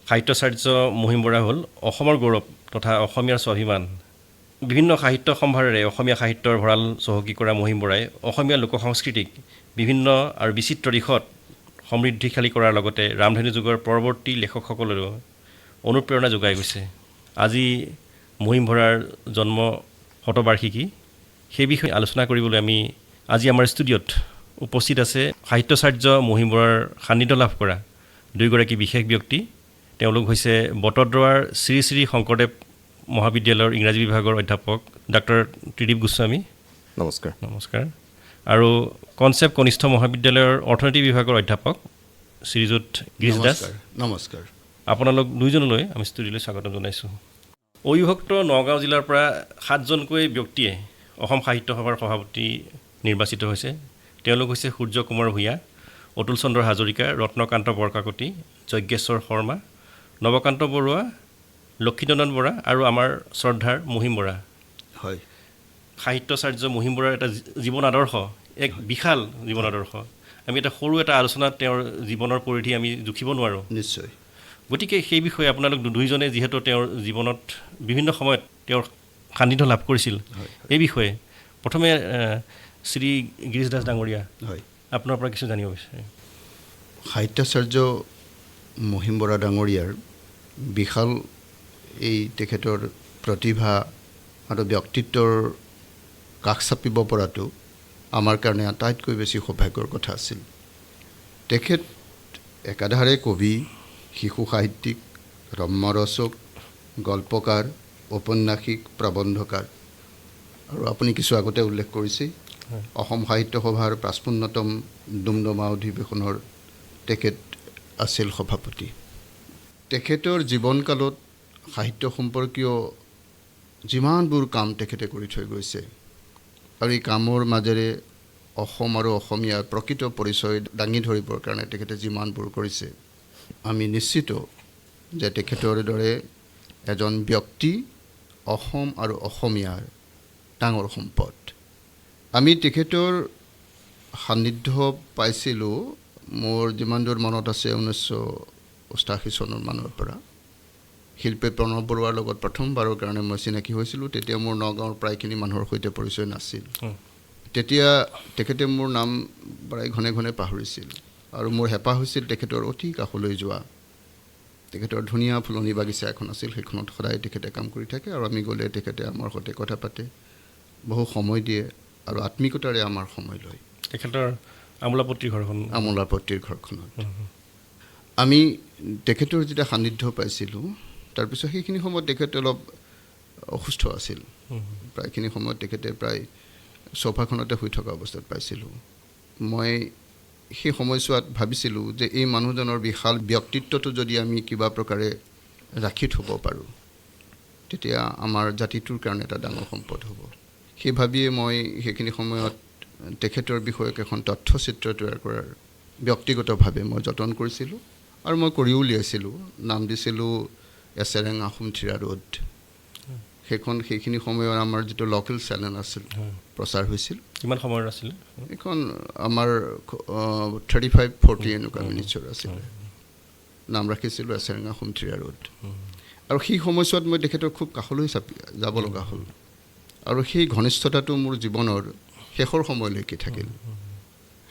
সাহিত্যাচাৰ্য মহিম বৰা হ'ল অসমৰ গৌৰৱ তথা অসমীয়াৰ স্বাভিমান। বিভিন্ন সাহিত্য সম্ভাৰেৰে অসমীয়া সাহিত্যৰ ভঁৰাল চহকী কৰা মহিম বৰাই অসমীয়া লোক সংস্কৃতিক বিভিন্ন আৰু বিচিত্ৰ দিশত সমৃদ্ধিশালী কৰাৰ লগতে ৰামধেনু যুগৰ পৰৱৰ্তী লেখকসকলৰো অনুপ্ৰেৰণা যোগাই গৈছে। আজি মহিম বৰাৰ জন্ম শতবাৰ্ষিকী, সেই বিষয়ে আলোচনা কৰিবলৈ আমি আজি আমাৰ ষ্টুডিঅ'ত উপস্থিত আছে সাহিত্যাচাৰ্য মহিম বৰাৰ সান্নিধ্য লাভ কৰা দুয়োগৰাকী বিশেষ ব্যক্তি। তেওঁলোক হৈছে বটদ্ৰৱাৰ শ্ৰী শ্ৰী শংকৰদেৱ মহাবিদ্যালয়ৰ ইংৰাজী বিভাগৰ অধ্যাপক ডাক্টৰ ত্ৰিদীপ গোস্বামী। নমস্কাৰ। নমস্কাৰ। আৰু কনচেপ্ট কনিষ্ঠ মহাবিদ্যালয়ৰ অৰ্থনীতি বিভাগৰ অধ্যাপক শ্ৰীযুত গিৰীশ দাস। নমস্কাৰ। আপোনালোক দুইজনলৈ আমি ষ্টুডিঅ'লৈ স্বাগতম জনাইছোঁ। অবিভক্ত নগাঁও জিলাৰ পৰা 7জনকৈ ব্যক্তিয়ে অসম সাহিত্য সভাৰ সভাপতি নিৰ্বাচিত হৈছে। তেওঁলোক হৈছে সূৰ্য কুমাৰ ভূঞা, অতুল চন্দ্ৰ হাজৰিকা, ৰত্নকান্ত বৰকাকতি, যজ্ঞেশ্বৰ শৰ্মা, নৱকান্ত বৰুৱা, লক্ষীনন্দন বৰা আৰু আমাৰ শ্ৰদ্ধাৰ মহিম বৰা। হয়, সাহিত্যাচাৰ্য মহিম বৰাৰ এটা জীৱন আদৰ্শ, এক বিশাল জীৱন আদৰ্শ। আমি এটা সৰু এটা আলোচনাত তেওঁৰ জীৱনৰ পৰিধি আমি জুখিব নোৱাৰোঁ। নিশ্চয়। গতিকে সেই বিষয়ে আপোনালোক দুয়োজনে যিহেতু তেওঁৰ জীৱনত বিভিন্ন সময়ত তেওঁৰ সান্নিধ্য লাভ কৰিছিল, এই বিষয়ে প্ৰথমে শ্ৰী গিৰীশ দাস ডাঙৰীয়া, হয়, আপোনাৰ পৰা কিছু জানিব বিচাৰে। সাহিত্যাচাৰ্য মহিম বৰা ডাঙৰীয়াৰ বিশাল এই তেখেতৰ প্ৰতিভা আৰু ব্যক্তিত্বৰ কাষ চাপিব পৰাটো আমাৰ কাৰণে আটাইতকৈ বেছি সৌভাগ্যৰ কথা আছিল। তেখেত একাধাৰে কবি, শিশু সাহিত্যিক, ৰম্যৰচক, গল্পকাৰ, ঔপন্যাসিক, প্ৰবন্ধকাৰ আৰু আপুনি কিছু আগতে উল্লেখ কৰিছে অসম সাহিত্য সভাৰ ৫৫তম ডুমডুমা অধিৱেশনৰ তেখেত আছিল সভাপতি। তেখেতৰ জীৱনকালত সাহিত্য সম্পৰ্কীয় যিমানবোৰ কাম তেখেতে কৰি থৈ গৈছে আৰু এই কামৰ মাজেৰে অসম আৰু অসমীয়াৰ প্ৰকৃত পৰিচয় দাঙি ধৰিবৰ কাৰণে তেখেতে যিমানবোৰ কৰিছে, আমি নিশ্চিত যে তেখেতৰ দৰে এজন ব্যক্তি অসম আৰু অসমীয়াৰ ডাঙৰ সম্পদ। আমি তেখেতৰ সান্নিধ্য পাইছিলোঁ, মোৰ যিমান দূৰ মনত আছে 1988 চনৰ মানৰ পৰা। শিল্পী প্ৰণৱ বৰুৱাৰ লগত প্ৰথমবাৰৰ কাৰণে মই চিনাকি হৈছিলোঁ। তেতিয়া মোৰ নগাঁৱৰ প্ৰায়খিনি মানুহৰ সৈতে পৰিচয় নাছিল। তেতিয়া তেখেতে মোৰ নাম প্ৰায় ঘনে ঘনে পাহৰিছিল আৰু মোৰ হেঁপাহ হৈছিল তেখেতৰ অতি কাষলৈ যোৱা। তেখেতৰ ধুনীয়া ফুলনি বাগিচা এখন আছিল, সেইখনত সদায় তেখেতে কাম কৰি থাকে আৰু আমি গ'লে তেখেতে আমাৰ সৈতে কথা পাতে, বহু সময় দিয়ে আৰু আত্মিকতাৰে আমাৰ সময় লয়। তেখেতৰ আমোলাপট্টিৰ ঘৰখনত আমি তেখেতৰ যেতিয়া সান্নিধ্য পাইছিলোঁ, তাৰপিছত সেইখিনি সময়ত তেখেত অলপ অসুস্থ আছিল। প্ৰায়খিনি সময়ত তেখেতে প্ৰায় চোফাখনতে শুই থকা অৱস্থাত পাইছিলোঁ। মই সেই সময়ছোৱাত ভাবিছিলোঁ যে এই মানুহজনৰ বিশাল ব্যক্তিত্বটো যদি আমি কিবা প্ৰকাৰে ৰাখি থ'ব পাৰোঁ, তেতিয়া আমাৰ জাতিটোৰ কাৰণে এটা ডাঙৰ সম্পদ হ'ব। সেই ভাবিয়ে মই সেইখিনি সময়ত তেখেতৰ বিষয়ক এখন তথ্যচিত্ৰ তৈয়াৰ কৰাৰ ব্যক্তিগতভাৱে মই যতন কৰিছিলোঁ আৰু মই কৰি উলিয়াইছিলোঁ। নাম দিছিলোঁ এছেৰেঙা সুমথিৰা ৰোড। সেইখিনি সময়ত আমাৰ যিটো লোকেল চেনেল আছিল, প্ৰচাৰ হৈছিল। কিমান সময়ৰ আছিল এইখন? আমাৰ 35-40 এনেকুৱা মিনিটছৰ আছিল। নাম ৰাখিছিলোঁ এছেৰেঙা সুমথিৰা ৰোড। আৰু সেই সময়ছোৱাত মই তেখেতৰ খুব কাষলৈ যাব লগা হ'ল আৰু সেই ঘনিষ্ঠতাটো মোৰ জীৱনৰ শেষৰ সময়লৈকে থাকিল।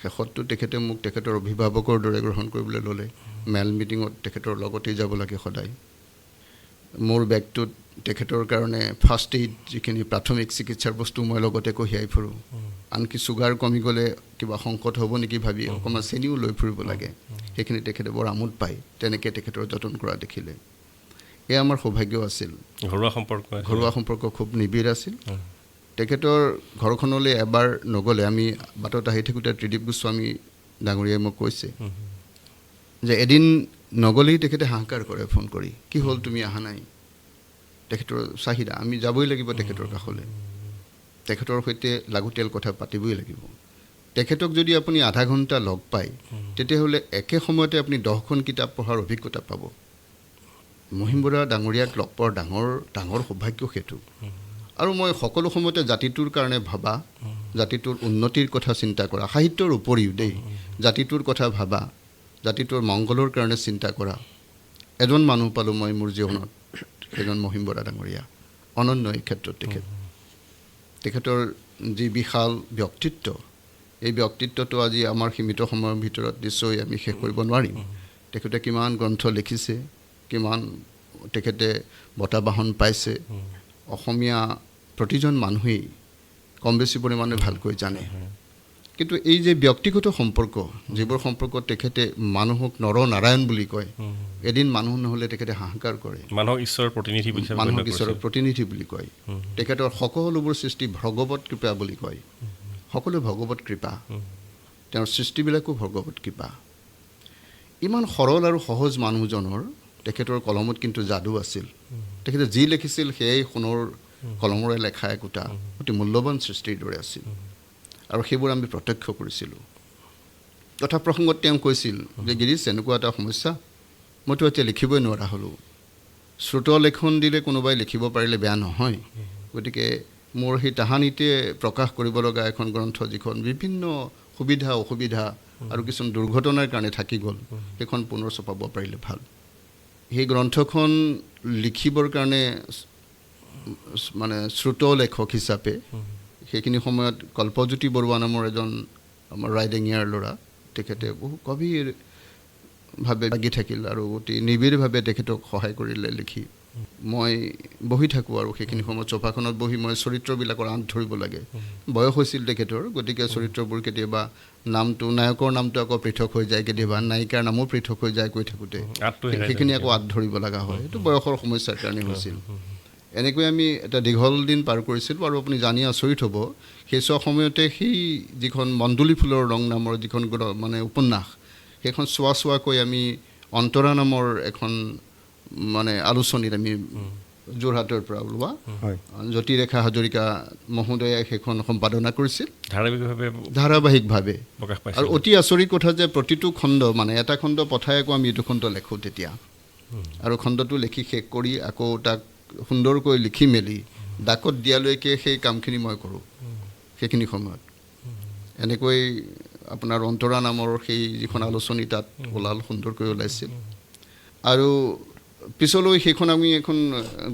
শেষততো তেখেতে মোক তেখেতৰ অভিভাৱকৰ দৰে গ্ৰহণ কৰিবলৈ ল'লে। মেল মিটিঙত তেখেতৰ লগতেই যাব লাগে সদায়। মোৰ বেগটোত তেখেতৰ কাৰণে ফাৰ্ষ্ট এইড, যিখিনি প্ৰাথমিক চিকিৎসাৰ বস্তু মই লগতে কঢ়িয়াই ফুৰোঁ। আনকি চুগাৰ কমি গ'লে কিবা সংকট হ'ব নেকি ভাবি অকণমান চেনিও লৈ ফুৰিব লাগে। সেইখিনি তেখেতে বৰ আমোদ পায়, তেনেকৈ তেখেতৰ যতন কৰা দেখিলে। এয়া আমাৰ সৌভাগ্য আছিল। ঘৰুৱা সম্পৰ্ক খুব নিবিড় আছিল। তেখেতৰ ঘৰখনলৈ এবাৰ নগ'লে, আমি বাটত আহি থাকোঁতে ত্ৰিদীপ গোস্বামী ডাঙৰীয়াই মোক কৈছে যে এদিন নগ'লেই তেখেতে হাহাকাৰ কৰে ফোন কৰি, কি হ'ল তুমি অহা নাই? তেখেতৰ চাহিদা, আমি যাবই লাগিব তেখেতৰ কাষলৈ, তেখেতৰ সৈতে লাগতিয়াল কথা পাতিবই লাগিব। তেখেতক যদি আপুনি আধা ঘণ্টা লগ পায়, তেতিয়াহ'লে একে সময়তে আপুনি 10খন কিতাপ পঢ়াৰ অভিজ্ঞতা পাব। মহিম বৰা ডাঙৰীয়াক লগ পোৱাৰ ডাঙৰ সৌভাগ্য সেইটো। আৰু মই সকলো সময়তে জাতিটোৰ কাৰণে ভাবা, জাতিটোৰ উন্নতিৰ কথা চিন্তা কৰা, সাহিত্যৰ উপৰিও জাতিটোৰ কথা ভাবা, জাতিটোৰ মংগলৰ কাৰণে চিন্তা কৰা এজন মানুহ পালোঁ মই মোৰ জীৱনত, সেইজন মহিম বৰা ডাঙৰীয়া, অনন্য এই ক্ষেত্ৰত তেখেতৰ যি বিশাল ব্যক্তিত্ব, এই ব্যক্তিত্বটো আজি আমাৰ সীমিত সময়ৰ ভিতৰত নিশ্চয় আমি শেষ কৰিব নোৱাৰিম। তেখেতে কিমান গ্ৰন্থ লিখিছে, কিমান তেখেতে বঁটা বাহন পাইছে, অসমীয়া প্ৰতিজন মানুহেই কম বেছি পৰিমাণে ভালকৈ জানে। কিন্তু এই যে ব্যক্তিগত সম্পৰ্ক, যিবোৰ সম্পৰ্কত তেখেতে মানুহক নৰনাৰায়ণ বুলি কয়, এদিন মানুহ নহ'লে তেখেতে হাহাকাৰ কৰে, মানুহক ঈশ্বৰৰ প্ৰতিনিধি বুলি মানুহক ঈশ্বৰৰ প্ৰতিনিধি বুলি কয়, তেখেতৰ সকলোবোৰ সৃষ্টি ভগৱত কৃপা বুলি কয়, সকলো ভগৱত কৃপা, তেওঁৰ সৃষ্টিবিলাকো ভগৱত কৃপা। ইমান সৰল আৰু সহজ মানুহজনৰ তেখেতৰ কলমত কিন্তু যাদু আছিল। তেখেতে যি লিখিছিল সেয়াই সোণৰ কলমৰে লেখা একোটা অতি মূল্যৱান সৃষ্টিৰ দৰে আছিল, আৰু সেইবোৰ আমি প্ৰত্যক্ষ কৰিছিলোঁ। তথা প্ৰসংগত তেওঁ কৈছিল যে গিৰিশ, এনেকুৱা এটা সমস্যা, মইতো এতিয়া লিখিবই নোৱাৰা হ'লোঁ। শ্ৰুত লেখন দিলে কোনোবাই লিখিব পাৰিলে বেয়া নহয়, গতিকে মোৰ সেই তাহানিতে প্ৰকাশ কৰিব লগা এখন গ্ৰন্থ, যিখন বিভিন্ন সুবিধা অসুবিধা আৰু কিছুমান দুৰ্ঘটনাৰ কাৰণে থাকি গ'ল, সেইখন পুনৰ ছপাব পাৰিলে ভাল। সেই গ্ৰন্থখন লিখিবৰ কাৰণে মানে শ্ৰুত লেখক হিচাপে সেইখিনি সময়ত কল্পজ্যোতি বৰুৱা নামৰ এজন আমাৰ ৰাইডিঙীয়াৰ ল'ৰা, তেখেতে বহু গভীৰভাৱে লাগি থাকিল আৰু অতি নিবিড়ভাৱে তেখেতক সহায় কৰিলে লিখি। মই বহি থাকোঁ আৰু সেইখিনি সময়ত চোফাখনত বহি মই চৰিত্ৰবিলাকৰ আঁত ধৰিব লাগে। বয়স হৈছিল তেখেতৰ, গতিকে চৰিত্ৰবোৰ কেতিয়াবা নামটো, নায়কৰ নামটো আকৌ পৃথক হৈ যায়, কেতিয়াবা নায়িকাৰ নামো পৃথক হৈ যায়, কৈ থাকোঁতে সেইখিনি আকৌ আঁত ধৰিব লগা হয়। এইটো বয়সৰ সমস্যাৰ কাৰণে হৈছিল। এনেকৈ আমি এটা দীঘল দিন পাৰ কৰিছিলোঁ। আৰু আপুনি জানি আচৰিত হ'ব, সেই সময়তে সেই যিখন মণ্ডলী ফুলৰ ৰং নামৰ যিখন মানে উপন্যাস, সেইখন চোৱাকৈ আমি অন্তৰা নামৰ এখন মানে আলোচনীত আমি যোৰহাটৰ পৰা ওলোৱা জ্যোতিৰেখা হাজৰিকা মহোদয়ে সেইখন সম্পাদনা কৰিছিল ধাৰাবাহিকভাৱে। আৰু অতি আচৰিত কথা যে প্ৰতিটো খণ্ড, মানে এটা খণ্ড পঠাই আকৌ আমি এইটো খণ্ড লেখোঁ তেতিয়া, আৰু খণ্ডটো লিখি শেষ কৰি আকৌ তাক সুন্দৰকৈ লিখি মেলি ডাকত দিয়ালৈকে সেই কামখিনি মই কৰোঁ সেইখিনি সময়ত। এনেকৈ আপোনাৰ অন্তৰা নামৰ সেই যিখন আলোচনী তাত ওলাল, সুন্দৰকৈ ওলাইছিল। আৰু পিছলৈ সেইখন আমি এখন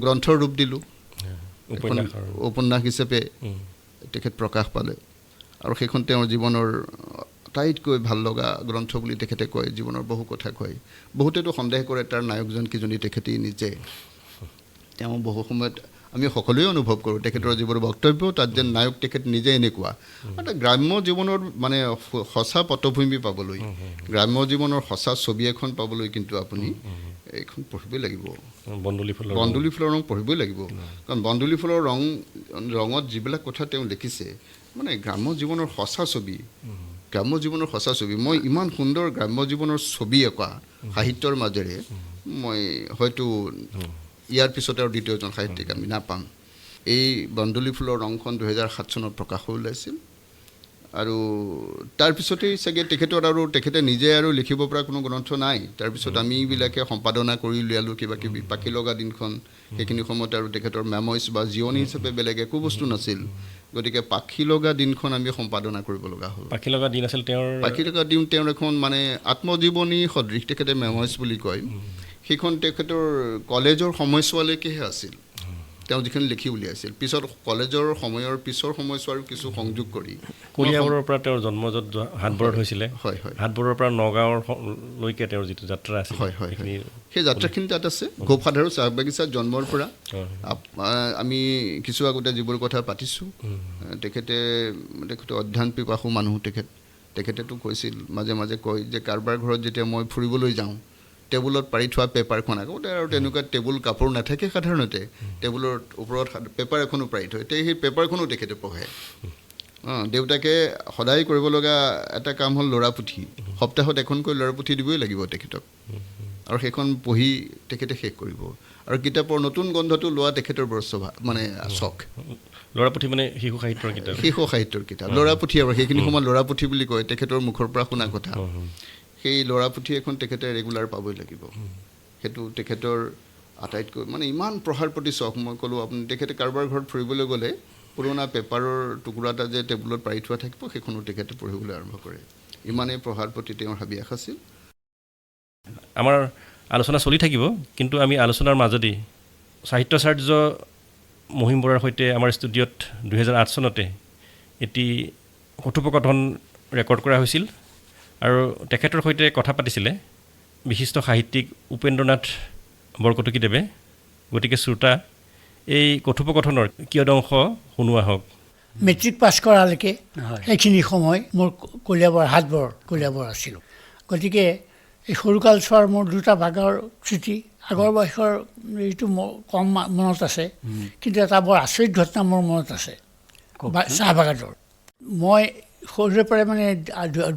গ্ৰন্থৰ ৰূপ দিলোঁ, এখন উপন্যাস হিচাপে তেখেত প্ৰকাশ পালে। আৰু সেইখন তেওঁৰ জীৱনৰ আটাইতকৈ ভাল লগা গ্ৰন্থ বুলি তেখেতে কয়, জীৱনৰ বহু কথা কয়। বহুতেতো সন্দেহ কৰে তাৰ নায়কজন কিজনী তেখেতেই নিজে। তেওঁ বহু সময়ত আমি সকলোৱে অনুভৱ কৰোঁ তেখেতৰ যিবোৰ বক্তব্য, তাত যেন নায়ক তেখেত নিজে এনেকুৱা। এটা গ্ৰাম্য জীৱনৰ মানে সঁচা পটভূমি পাবলৈ, গ্ৰাম্য জীৱনৰ সঁচা ছবি এখন পাবলৈ কিন্তু আপুনি এইখন পঢ়িবই লাগিব, বন্দুলি ফুলৰ ৰং পঢ়িবই লাগিব। কাৰণ বন্দুলি ফুলৰ ৰঙত যিবিলাক কথা তেওঁ লিখিছে, মানে গ্ৰাম্য জীৱনৰ সঁচা ছবি, গ্ৰাম্য জীৱনৰ সঁচা ছবি। মই ইমান সুন্দৰ গ্ৰাম্য জীৱনৰ ছবি অঁকা সাহিত্যৰ মাজেৰে মই হয়তো ইয়াৰ পিছতে আৰু দ্বিতীয়জন সাহিত্যিক আমি নাপাম। এই বন্দুলি ফুলৰ ৰংখন 2007 চনত প্ৰকাশ হৈ ওলাইছিল। আৰু তাৰপিছতেই চাগে তেখেতে নিজে আৰু লিখিব পৰা কোনো গ্ৰন্থ নাই। তাৰপিছত আমিবিলাকে সম্পাদনা কৰি উলিয়ালোঁ কিবা কিবি। পাখি লগা দিনখন, সেইখিনি সময়ত আৰু তেখেতৰ মেমইজ বা জীৱনী হিচাপে বেলেগ একো বস্তু নাছিল, গতিকে পাখি লগা দিনখন আমি সম্পাদনা কৰিব লগা হ'ল। পাখি লগা দিন তেওঁৰ এখন মানে আত্মজীৱনী সদৃশ, তেখেতে মেমইজ বুলি কয়। সেইখন তেখেতৰ কলেজৰ সময়ছোৱালৈকেহে আছিল, তেওঁ যিখিনি লিখি উলিয়াইছিল। পিছত কলেজৰ সময়ৰ পিছৰ সময়ছোৱাৰো কিছু সংযোগ কৰি কলিয়াবৰৰ পৰা তেওঁৰ জন্ম য'ত হাটবৰত হৈছিলে, হাটবৰৰ পৰা নগাঁৱলৈকে তেওঁৰ যিটো যাত্ৰা আছিল, সেই যাত্ৰাখিনি তাত আছে। গোপসাধাৰু চাহ বাগিচাত জন্মৰ পৰা আমি কিছু আগতে যিবোৰ কথা পাতিছোঁ, তেখেতে অধ্যয়ন পিপাসু মানুহ। তেখেতেতো কৈছিল, মাজে মাজে কয় যে কাৰোবাৰ ঘৰত যেতিয়া মই ফুৰিবলৈ যাওঁ, টেবুলত পাৰি থোৱা পেপাৰখন, আগতে আৰু তেনেকুৱা টেবুল কাপোৰ নাথাকে সাধাৰণতে, টেবুলৰ ওপৰত পেপাৰ এখনো পাৰি থয়, সেই পেপাৰখনো তেখেতে পঢ়ে। দেউতাকে সদায় কৰিব লগা এটা কাম হ'ল ল'ৰাপুথি, সপ্তাহত এখনকৈ ল'ৰাপুথি দিবই লাগিব তেখেতক, আৰু সেইখন পঢ়ি তেখেতে শেষ কৰিব। আৰু কিতাপৰ নতুন গন্ধটো লোৱা তেখেতৰ বৰ মানে চখ। ল'ৰাপুথি মানে শিশু সাহিত্যৰ কিতাপ ল'ৰাপুথি, আৰু সেইখিনি সময়ত ল'ৰাপুথি বুলি কয়, তেখেতৰ মুখৰ পৰা শুনা কথা। সেই ল'ৰাপুথি এখন তেখেতে ৰেগুলাৰ পাবই লাগিব। সেইটো তেখেতৰ আটাইতকৈ মানে ইমান পঢ়াৰ প্ৰতি চখ। মই ক'লোঁ, আপুনি তেখেতে কাৰোবাৰ ঘৰত ফুৰিবলৈ গ'লে পুৰণা পেপাৰৰ টুকুৰা এটা যে টেবুলত পাৰি থোৱা থাকিব, সেইখনো তেখেতে পঢ়িবলৈ আৰম্ভ কৰে। ইমানেই পঢ়াৰ প্ৰতি তেওঁৰ হাবিয়াস আছিল। আমাৰ আলোচনা চলি থাকিব, কিন্তু আমি আলোচনাৰ মাজেদি সাহিত্যাচাৰ্য মহিম বৰাৰ সৈতে আমাৰ ষ্টুডিঅ'ত 2008 চনতে এটি কথোপকথন ৰেকৰ্ড কৰা হৈছিল আৰু তেখেতৰ সৈতে কথা পাতিছিলে বিশিষ্ট সাহিত্যিক উপেন্দ্ৰনাথ বৰকটকীদেৱে। গতিকে শ্ৰোতা, এই কথোপকথনৰ কিয়দংশ শুনোৱা হওক। মেট্ৰিক পাছ কৰালৈকে সেইখিনি সময় মোৰ কলিয়াবৰ হাতবৰ কলিয়াবৰ আছিলোঁ। গতিকে এই সৰুকাল চোৱাৰ মোৰ দুটা ভাগৰ স্মৃতি। আগৰ বয়সৰ এইটো কম মনত আছে, কিন্তু এটা বৰ আচৰিত ঘটনা মোৰ মনত আছে চাহ বাগানৰ। মই সৰুৰে পৰাই মানে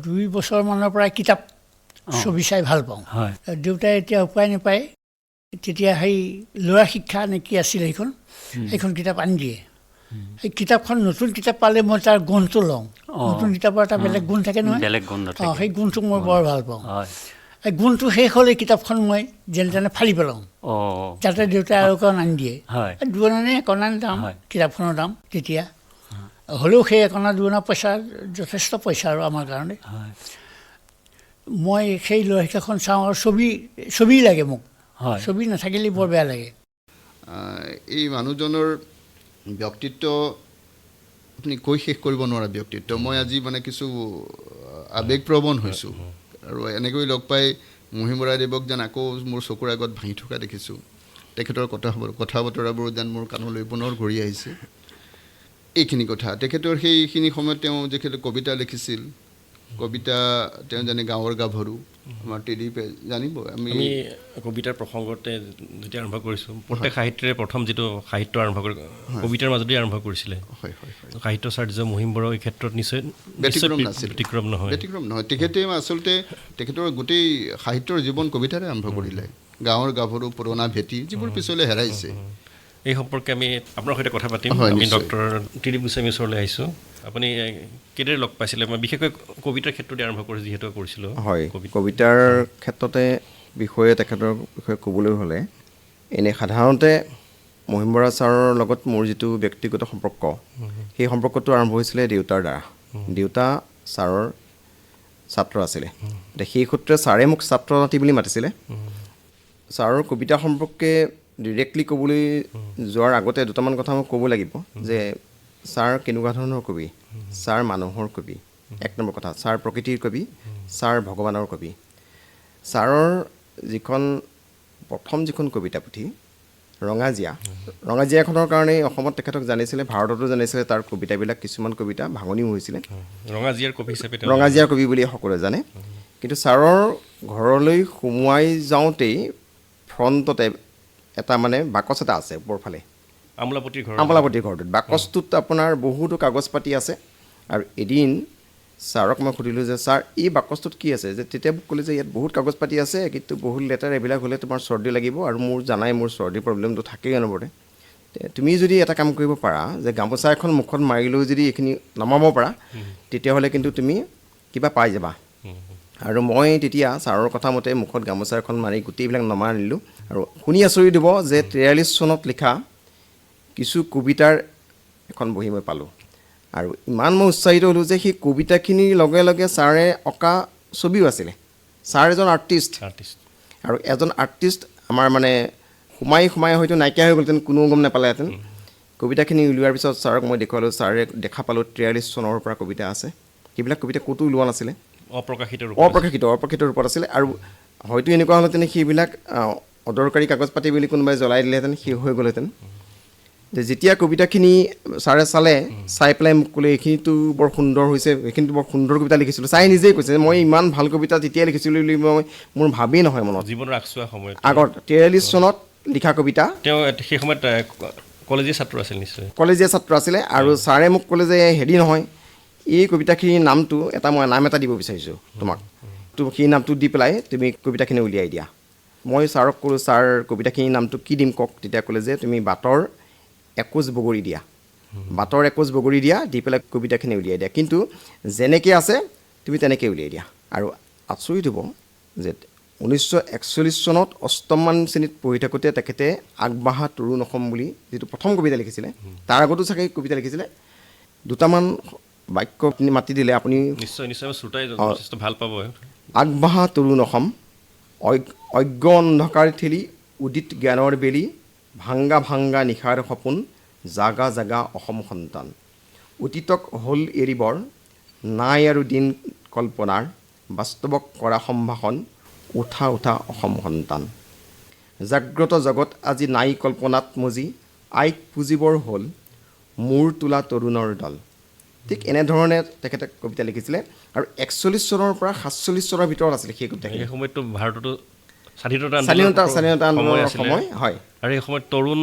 2 বছৰমানৰ পৰাই কিতাপ ছবি চাই ভাল পাওঁ। দেউতাই এতিয়া উপায় নাপায়, তেতিয়া সেই ল'ৰা শিক্ষা নে কি আছিলে সেইখন কিতাপ আনি দিয়ে। সেই কিতাপখন নতুন কিতাপ পালে মই তাৰ গুণটো লওঁ। নতুন কিতাপৰ এটা বেলেগ গুণ থাকে নহয়, সেই গুণটো মই বৰ ভাল পাওঁ। এই গুণটো শেষ হ'লে কিতাপখন মই যেনে তেনে ফালি পেলাওঁ, যাতে দেউতাই আৰু অকণ আনি দিয়ে। 2 আনা নে 1 আনা দাম কিতাপখনৰ দাম তেতিয়া, হ'লেও সেই 1 আনা 2 আনা পইচা যথেষ্ট পইচা আৰু আমাৰ কাৰণে। মই সেই ল'ৰা শিক্ষাখন চাওঁ আৰু ছবি লাগে মোক, ছবি নাথাকিলে বৰ বেয়া লাগে। এই মানুহজনৰ ব্যক্তিত্ব আপুনি কৈ শেষ কৰিব নোৱাৰা ব্যক্তিত্ব। মই আজি মানে কিছু আৱেগপ্ৰৱণ হৈছোঁ আৰু এনেকৈ লগ পাই মহিম বৰাদেৱক যেন আকৌ মোৰ চকুৰ আগত ভাঙি থকা দেখিছোঁ। তেখেতৰ কথা বতৰাবোৰ যেন মোৰ কাণলৈ পুনৰ ঘূৰি আহিছে। এইখিনি কথা তেখেতৰ সেইখিনি সময়ত তেওঁ যিখিনি কবিতা লিখিছিল, কবিতা তেওঁ জানে গাঁৱৰ গাভৰু, আমাৰ ত্ৰিদীপে জানিব। আমি কবিতাৰ প্ৰসংগতে যেতিয়া আৰম্ভ কৰিছোঁ, প্ৰত্যেক সাহিত্যৰে প্ৰথম যিটো সাহিত্য আৰম্ভ কৰি কবিতাৰ মাজতেই আৰম্ভ কৰিছিলে। সাহিত্যাচাৰ্য মহিম বৰা এই ক্ষেত্ৰত নিশ্চয় ব্যতিক্ৰম নহয়। তেখেতে আচলতে তেখেতৰ গোটেই সাহিত্যৰ জীৱন কবিতাৰে আৰম্ভ কৰিলে। গাঁৱৰ গাভৰু, পুৰণা ভেটি, যিবোৰ পিছলৈ হেৰাইছে। এই সম্পৰ্কে আমি আপোনাৰ সৈতে কথা পাতিম। আমি ডক্টৰ ত্ৰিদীপ গোস্বামীৰ ওচৰলৈ আহিছোঁ। আপুনি কেইদৰে লগ পাইছিলে? মই বিশেষকৈ কবিতাৰ ক্ষেত্ৰতে আৰম্ভ কৰি যিহেতু কৰিছিলোঁ। হয়, কবিতাৰ ক্ষেত্ৰতে তেখেতৰ বিষয়ে ক'বলৈ হ'লে এনেই সাধাৰণতে মহিম বৰা ছাৰৰ লগত মোৰ যিটো ব্যক্তিগত সম্পৰ্ক, সেই সম্পৰ্কটো আৰম্ভ হৈছিলে দেউতাৰ দ্বাৰা। দেউতা ছাৰৰ ছাত্ৰ আছিলে, সেই সূত্ৰে ছাৰে মোক ছাত্ৰ নাতি বুলি মাতিছিলে। ছাৰৰ কবিতা সম্পৰ্কে ডিৰেক্টলি ক'বলৈ যোৱাৰ আগতে দুটামান কথা মই ক'ব লাগিব যে ছাৰ কেনেকুৱা ধৰণৰ কবি। ছাৰ মানুহৰ কবি, 1 নম্বৰ কথা। ছাৰ প্ৰকৃতিৰ কবি, ছাৰ ভগৱানৰ কবি। ছাৰৰ প্ৰথম যিখন কবিতা পুথি ৰঙাজিয়াখনৰ কাৰণেই অসমত তেখেতক জানিছিলে, ভাৰততো জানিছিলে। তাৰ কবিতাবিলাক কিছুমান কবিতা ভাঙনিও হৈছিলে। ৰঙাজিয়াৰ কবি বুলি সকলোৱে জানে। কিন্তু ছাৰৰ ঘৰলৈ সোমোৱাই যাওঁতেই ফ্ৰণ্টতে এটা মানে বাকচ এটা আছে ওপৰফালে, আমোলাপতিৰ ঘৰটোত। বাকচটোত আপোনাৰ বহুতো কাগজ পাতি আছে। আৰু এদিন ছাৰক মই সুধিলোঁ যে ছাৰ এই বাকচটোত কি আছে? যে তেতিয়া মোক ক'লে যে ইয়াত বহুত কাগজ পাতি আছে, কিন্তু বহুত লেটাৰ, এইবিলাক হ'লে তোমাৰ চৰ্দি লাগিব, আৰু মোৰ জানাই মোৰ চৰ্দিৰ প্ৰব্লেমটো থাকেই অনবৰতে। তুমি যদি এটা কাম কৰিব পাৰা যে গামোচা এখন মুখত মাৰি লৈ যদি এইখিনি নমাব পাৰা, তেতিয়াহ'লে কিন্তু তুমি কিবা পাই যাবা। আৰু মই তেতিয়া ছাৰৰ কথা মতে মুখত গামোচা এখন মাৰি গোটেইবিলাক নমাই আনিলোঁ। আৰু শুনি আচৰিত দিব যে 43 চনত লিখা কিছু কবিতাৰ এখন বহি মই পালোঁ। আৰু ইমান মই উৎসাহিত হ'লোঁ যে সেই কবিতাখিনিৰ লগে লগে ছাৰে অঁকা ছবিও আছিলে। ছাৰ এজন আৰ্টিষ্ট, আৰু এজন আৰ্টিষ্ট আমাৰ মানে সোমাই হয়তো নাইকিয়া হৈ গ'লহেঁতেন, কোনো গম নাপালেহেঁতেন। কবিতাখিনি উলিওৱাৰ পিছত ছাৰক মই দেখুৱালোঁ। ছাৰে দেখা পালোঁ 43 চনৰ পৰা কবিতা আছে। সেইবিলাক কবিতা ক'তো ওলোৱা নাছিলে, অপ্ৰকাশিত ৰূপত আছিলে। আৰু হয়তো এনেকুৱা হ'লহেঁতেন সেইবিলাক অদৰকাৰী কাগজ পাতি বুলি কোনোবাই জ্বলাই দিলেহেঁতেন, শেষ হৈ গ'লহেঁতেন। যেতিয়া কবিতাখিনি ছাৰে চাই পেলাই মোক ক'লে এইখিনিতো বৰ সুন্দৰ হৈছে, এইখিনিতো বৰ সুন্দৰ কবিতা লিখিছিলোঁ। ছাৰে নিজেই কৈছে মই ইমান ভাল কবিতা তেতিয়াই লিখিছিলোঁ বুলি মোৰ ভাবেই নহয় মনত। জীৱনৰ আগছোৱা সময়ত আগত 43 চনত লিখা কবিতা। তেওঁ সেই সময়ত কলেজীয়া ছাত্ৰ আছিল, নিশ্চয় কলেজীয়া ছাত্ৰ আছিলে। আৰু ছাৰে মোক ক'লে যে হেৰি নহয়, এই কবিতাখিনিৰ নামটো মই নাম এটা দিব বিচাৰিছোঁ তোমাক, সেই নামটো দি পেলাই তুমি কবিতাখিনি উলিয়াই দিয়া। মই ছাৰক ক'লোঁ ছাৰ কবিতাখিনিৰ নামটো কি দিম কওক। তেতিয়া ক'লে যে তুমি বাটৰ একোজ বগৰী দিয়া, দি পেলাই কবিতাখিনি উলিয়াই দিয়া, কিন্তু যেনেকৈ আছে তুমি তেনেকৈ উলিয়াই দিয়া। আৰু আচৰিত হ'ব যে 1941 চনত 8মান শ্ৰেণীত পঢ়ি থাকোঁতে তেখেতে আগবাঢ়া তৰুণ অসম বুলি যিটো প্ৰথম কবিতা লিখিছিলে, তাৰ আগতো চাগে কবিতা লিখিছিলে। দুটামান বাক্য মাতি দিলে আপুনি নিশ্চয় ভাল পাব। আগবাঢ়া তৰুণ অসম, অজ্ঞ অন্ধকাৰ ঠেলি উদিত জ্ঞানৰ বেলি ভাংগা ভাংগা নিশাৰ সপোন জাগা জাগা অসম সন্তান অতীতক হ'ল এৰিবৰ নাই আৰু দিন কল্পনাৰ বাস্তৱক কৰা সম্ভাষণ উঠা উঠা অসম সন্তান জাগ্ৰত জগত আজি নাই কল্পনাত মজি আইক পুজিবৰ হ'ল মূৰ তোলা তৰুণৰ দল ঠিক এনেধৰণে তেখেতে কবিতা লিখিছিলে আৰু 41 চনৰ পৰা 47 চনৰ ভিতৰত আছিলে সেই কবিতাখিনি এই সময়ততো ভাৰততো স্বাধীনতা স্বাধীনতা আন্দোলনৰ সময় হয় আৰু এই সময়ত তৰুণ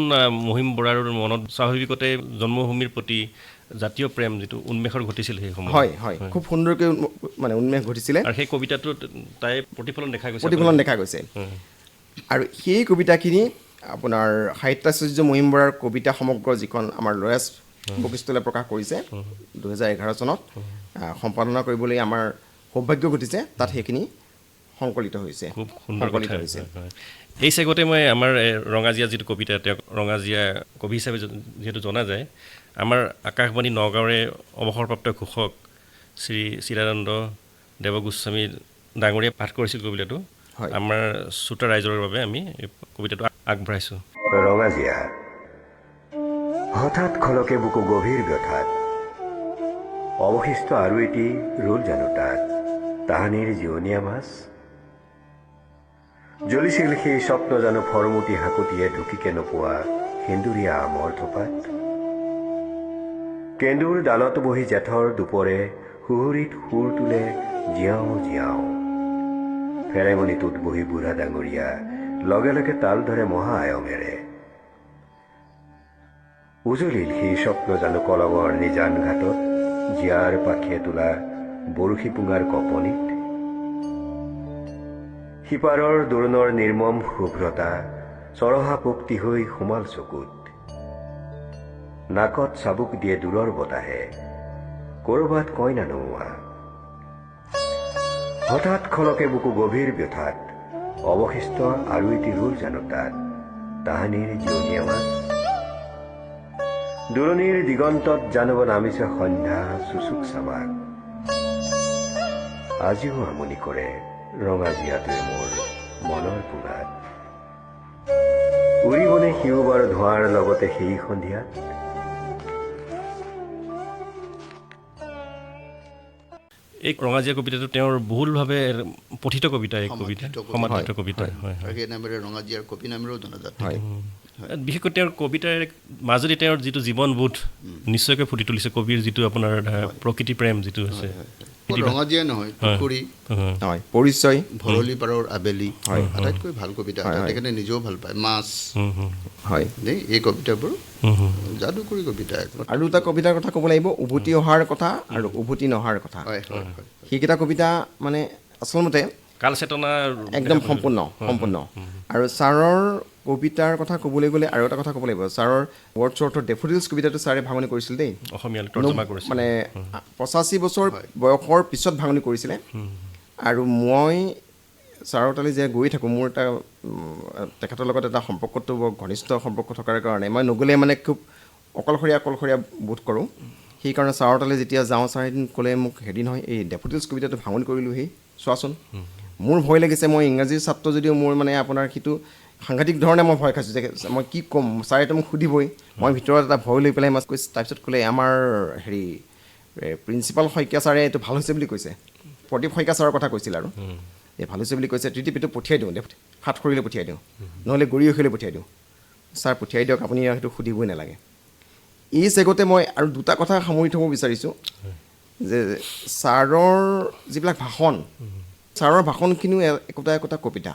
মহিম বৰাৰ মনত স্বাভাৱিকতে জন্মভূমিৰ প্ৰতি জাতীয় প্ৰেম যিটো উন্মেষৰ ঘটিছিল সেই সময়ত হয় হয় খুব সুন্দৰকৈ মানে উন্মেষ ঘটিছিলে আৰু সেই কবিতাটোত তাই প্ৰতিফলন দেখা গৈছে আৰু সেই কবিতাখিনি আপোনাৰ সাহিত্যাচাৰ্য মহিম বৰাৰ কবিতা সমগ্ৰ যিখন আমাৰ লয়াছ বকিষ্টলে প্ৰকাশ কৰিছে 2011 চনত সম্পাদনা কৰিবলৈ আমাৰ সৌভাগ্য ঘটিছে তাত সেইখিনি সংকলিত হৈছে খুব সুন্দৰ কথা হৈছে এই চেগতে মই আমাৰ ৰঙাজীয়া যিটো কবিতা তেওঁক ৰঙাজীয়া কবি হিচাপে যিহেতু জনা যায় আমাৰ আকাশবাণী নগাঁৱৰে অৱসৰপ্ৰাপ্ত ঘোষক শ্ৰী চিদানন্দ দেৱগোস্বামী ডাঙৰীয়াই পাঠ কৰিছিল কবিতাটো আমাৰ শ্ৰোতা ৰাইজৰ বাবে আমি এই কবিতাটো আগবঢ়াইছোঁ ৰঙাজীয়া হঠাৎ খলকে বুকু গভীৰ ব্যথাত অৱশিষ্ট আৰু এটি ৰোল জানো তাত তাহানিৰ জিৰণীয়া মাছ জ্বলিছিল সেই স্বপ্ন জানো ফৰমুটি হাকুটিয়ে ঢুকিকে নোপোৱা সেন্দুৰীয়া আমৰ থোপাত কেন্দুৰ ডালত বহি জেঠৰ দুপৰে সুহুৰিত সুৰ তোলে জিয়াও জিয়াও ফেৰেঙনিটোত বহি বুঢ়া ডাঙৰীয়া লগে লগে তাল ধৰে মহা আয়ঙেৰে উজলিল সেই স্বপ্ন জানো কলঙৰ নিজান ঘাটত জীয়াৰ পাখিয়ে তোলা বৰশী পুঙাৰ কপনিত সিপাৰৰ দোৰণৰ নিৰ্মম শুভ্ৰতা চৰহা পোক্তি হৈ সোমাল চকুত নাকত চাবুক দিয়ে দূৰৰ বতাহে কৰবাত কইনা নোৱা হঠাৎ খলকে বুকু গভীৰ ব্যথাত অৱশিষ্ট আৰু এটি ৰোল জানো তাত তাহানিৰ জিৰণীয়া মাছ দূৰণিৰ দিগন্তত জানব নামিছে সন্ধ্যা চুচুক চাবাক আজিও আমনি কৰে ৰঙাজীয়াটোৱে মোৰ মনৰ পুঙাত উৰিবনে শিউবাৰ ধোঁৱাৰ লগতে সেই সন্ধিয়াত এই ৰঙাজীয়া কবিতাটো তেওঁৰ বহুলভাৱে পঠিত কবিতা এই কবিতা সমাদৃত কবিতা হয় সেই নামেৰে ৰঙাজীয়াৰ কবি নামেৰেও জনাজাত বিশেষকৈ তেওঁৰ কবিতাৰ মাজতে তেওঁৰ যিটো জীৱনবোধ নিশ্চয়কৈ ফুটি তুলিছে কবিৰ যিটো আপোনাৰ প্ৰকৃতি প্ৰেম যিটো আছে ৰঙাজীয়া নহয় পুখুৰী পৰিচয় ভৰলী পাৰৰ আবেলি আটাইতকৈ ভাল কবিতা তেখেতে নিজেও ভাল পায় মাছ হয় দেই এই কবিতাবোৰ যাদুকৰী কবিতা আৰু এটা কবিতাৰ কথা ক'ব লাগিব উভতি অহাৰ কথা আৰু উভতি নহাৰ কথা সেইকেইটা কবিতা মানে আচলতে কালচেতনা একদম সম্পূৰ্ণ আৰু ছাৰৰ কবিতাৰ কথা ক'বলৈ গ'লে আৰু এটা কথা ক'ব লাগিব ছাৰৰ ৱৰ্ডছ অৰ্থৰ ডেফোডিলছ কবিতাটো ছাৰে ভাঙনি কৰিছিল দেই অসমীয়ালৈ তৰ্জমা কৰিছিল মানে 85 বছৰ বয়সৰ পিছত ভাঙনি কৰিছিলে আৰু মই ছাৰৰ তালৈ যে গৈ থাকোঁ মোৰ এটা তেখেতৰ লগত এটা সম্পৰ্কটো বৰ ঘনিষ্ঠ সম্পৰ্ক থকাৰ কাৰণে মই নগ'লে মানে খুব অকলশৰীয়া বোধ কৰোঁ সেইকাৰণে ছাৰৰ তালৈ যেতিয়া যাওঁ ছাৰে এদিন ক'লে মোক হেৰি নহয় এই ডেফোডিলছ কবিতাটো ভাঙনি কৰিলোঁ সেই চোৱাচোন মোৰ ভয় লাগিছে মই ইংৰাজীৰ ছাত্ৰ যদিও মোৰ মানে আপোনাৰ সেইটো সাংঘাতিক ধৰণে মই ভয় খাইছোঁ যে মই কি ক'ম ছাৰেতো মোক সুধিবই মই ভিতৰত এটা ভয় লৈ পেলাই মই কৈছোঁ তাৰপিছত ক'লে আমাৰ হেৰি প্ৰিন্সিপাল শইকীয়া ছাৰে এইটো ভাল হৈছে বুলি কৈছে প্ৰদীপ শইকীয়া ছাৰৰ কথা কৈছিল আৰু এই ভাল হৈছে বুলি কৈছে তৃতীয় এইটো পঠিয়াই দিওঁ হাত খৰিলৈ পঠিয়াই দিওঁ নহ'লে গৰিয়সীলৈ পঠিয়াই দিওঁ ছাৰ পঠিয়াই দিয়ক আপুনি সেইটো সুধিবই নালাগে এই চেগতে মই আৰু দুটা কথা সামৰি থ'ব বিচাৰিছোঁ যে ছাৰৰ যিবিলাক ভাষণ ছাৰৰ ভাষণখিনিও একোটা কবিতা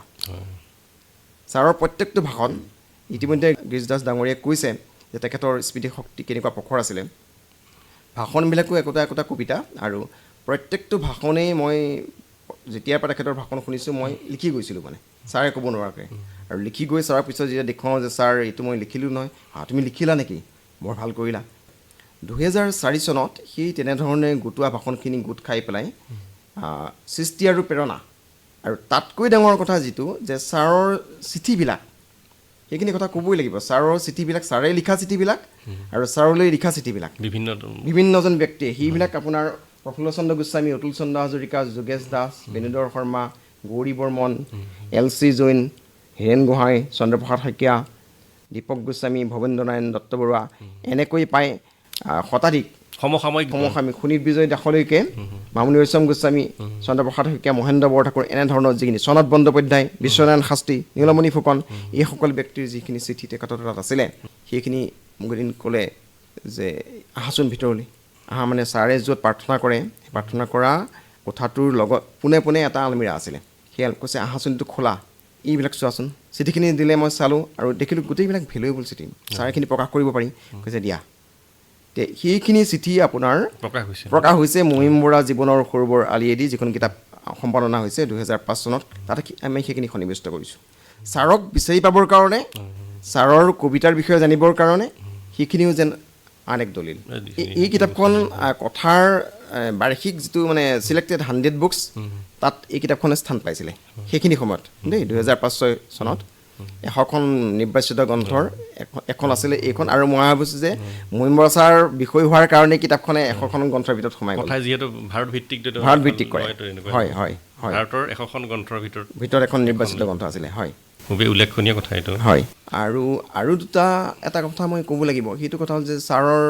ছাৰৰ প্ৰত্যেকটো ভাষণ ইতিমধ্যে গিৰিশ দাস ডাঙৰীয়াই কৈছে যে তেখেতৰ স্মৃতি শক্তি কেনেকুৱা প্ৰখৰ আছিলে ভাষণবিলাকো একোটা কবিতা আৰু প্ৰত্যেকটো ভাষণেই মই যেতিয়াৰ পৰা তেখেতৰ ভাষণ শুনিছোঁ মই লিখি গৈছিলোঁ মানে ছাৰে ক'ব নোৱাৰাকৈ আৰু লিখি গৈ ছাৰৰ পিছত যেতিয়া দেখুৱাওঁ যে ছাৰ এইটো মই লিখিলোঁ নহয় তুমি লিখিলা নেকি বৰ ভাল কৰিলা 2004 চনত সেই তেনেধৰণে গোটোৱা ভাষণখিনি গোট খাই পেলাই সৃষ্টি আৰু প্ৰেৰণা আৰু তাতকৈ ডাঙৰ কথা যিটো যে ছাৰৰ চিঠিবিলাক সেইখিনি কথা ক'বই লাগিব ছাৰৰ চিঠিবিলাক ছাৰে লিখা চিঠিবিলাক আৰু ছাৰলৈ লিখা চিঠিবিলাক বিভিন্নজন ব্যক্তিয়ে সেইবিলাক আপোনাৰ প্ৰফুল্ল চন্দ্ৰ গোস্বামী অতুল চন্দ্ৰ হাজৰিকা যোগেশ দাস বেণুধৰ শৰ্মা গৌৰী বৰ্মন, LC জৈন, হীৰেণ গোহাঁই, চন্দ্ৰপ্ৰসাদ শইকীয়া, দীপক গোস্বামী, ভৱেন্দ্ৰ নাৰায়ণ দত্তবৰুৱা, এনেকৈ প্ৰায় শতাধিক সমসাময়িক সুনীত বিজয় দাসলৈকে, মামণি ৰয়ছম গোস্বামী, চন্দ্ৰপ্ৰসাদ শইকীয়া, মহেন্দ্ৰ বৰঠাকুৰ, এনেধৰণৰ যিখিনি সনত বন্দ্যোপাধ্যায়, বিশ্বনাৰায়ণ শাস্ত্ৰী, নীলমণি ফুকন, এইসকল ব্যক্তিৰ যিখিনি চিঠি তেখেতৰ তাত আছিলে, সেইখিনি মোক এদিন ক'লে যে আহাচোন ভিতৰলৈ। আহা মানে ছাৰে য'ত প্ৰাৰ্থনা কৰে, সেই প্ৰাৰ্থনা কৰা কোঠাটোৰ লগত পোনে পোনে এটা আলমিৰা আছিলে। সেই কৈছে আহাচোন এইটো খোলা, এইবিলাক চোৱাচোন। চিঠিখিনি দিলে মই চালোঁ আৰু দেখিলোঁ গোটেইবিলাক ভেলুৱেবল চিঠি, ছাৰেখিনি প্ৰকাশ কৰিব পাৰি। কৈছে দিয়া। সেইখিনি চিঠি আপোনাৰ প্ৰকাশ হৈছে মহিম বৰা জীৱনৰ সৰুবৰ আলিয়েদি, যিখন কিতাপ সম্পাদনা হৈছে 2005 চনত। তাতে আমি সেইখিনি সন্নিৱিষ্ট কৰিছোঁ। ছাৰক বিচাৰি পাবৰ কাৰণে, ছাৰৰ কবিতাৰ বিষয়ে জানিবৰ কাৰণে, সেইখিনিও যেন আন এক দলিল। এই কিতাপখন কথাৰ বাৰ্ষিক যিটো মানে চিলেক্টেড 100 বুকছ, তাত এই কিতাপখনে স্থান পাইছিলে সেইখিনি সময়ত দেই, 2005-06 চনত। 100খন নিৰ্বাচিত গ্ৰন্থৰ এখন আছিলে এইখন। আৰু মই ভাবিছোঁ যে মহিম বৰা ছাৰ বিষয় হোৱাৰ কাৰণে কিতাপখনে 100খন গ্ৰন্থৰ ভিতৰত সোমাই গ'ল। যিহেতু ভাৰত ভিত্তিক কৰে। হয় হয় হয়, ভাৰতৰ 100খন গ্ৰন্থৰ ভিতৰত এখন নিৰ্বাচিত গ্ৰন্থ আছিলে। হয়, খুবেই উল্লেখনীয় কথা এইটো। হয়, আৰু এটা কথা মই ক'ব লাগিব। সেইটো কথা হ'ল যে ছাৰৰ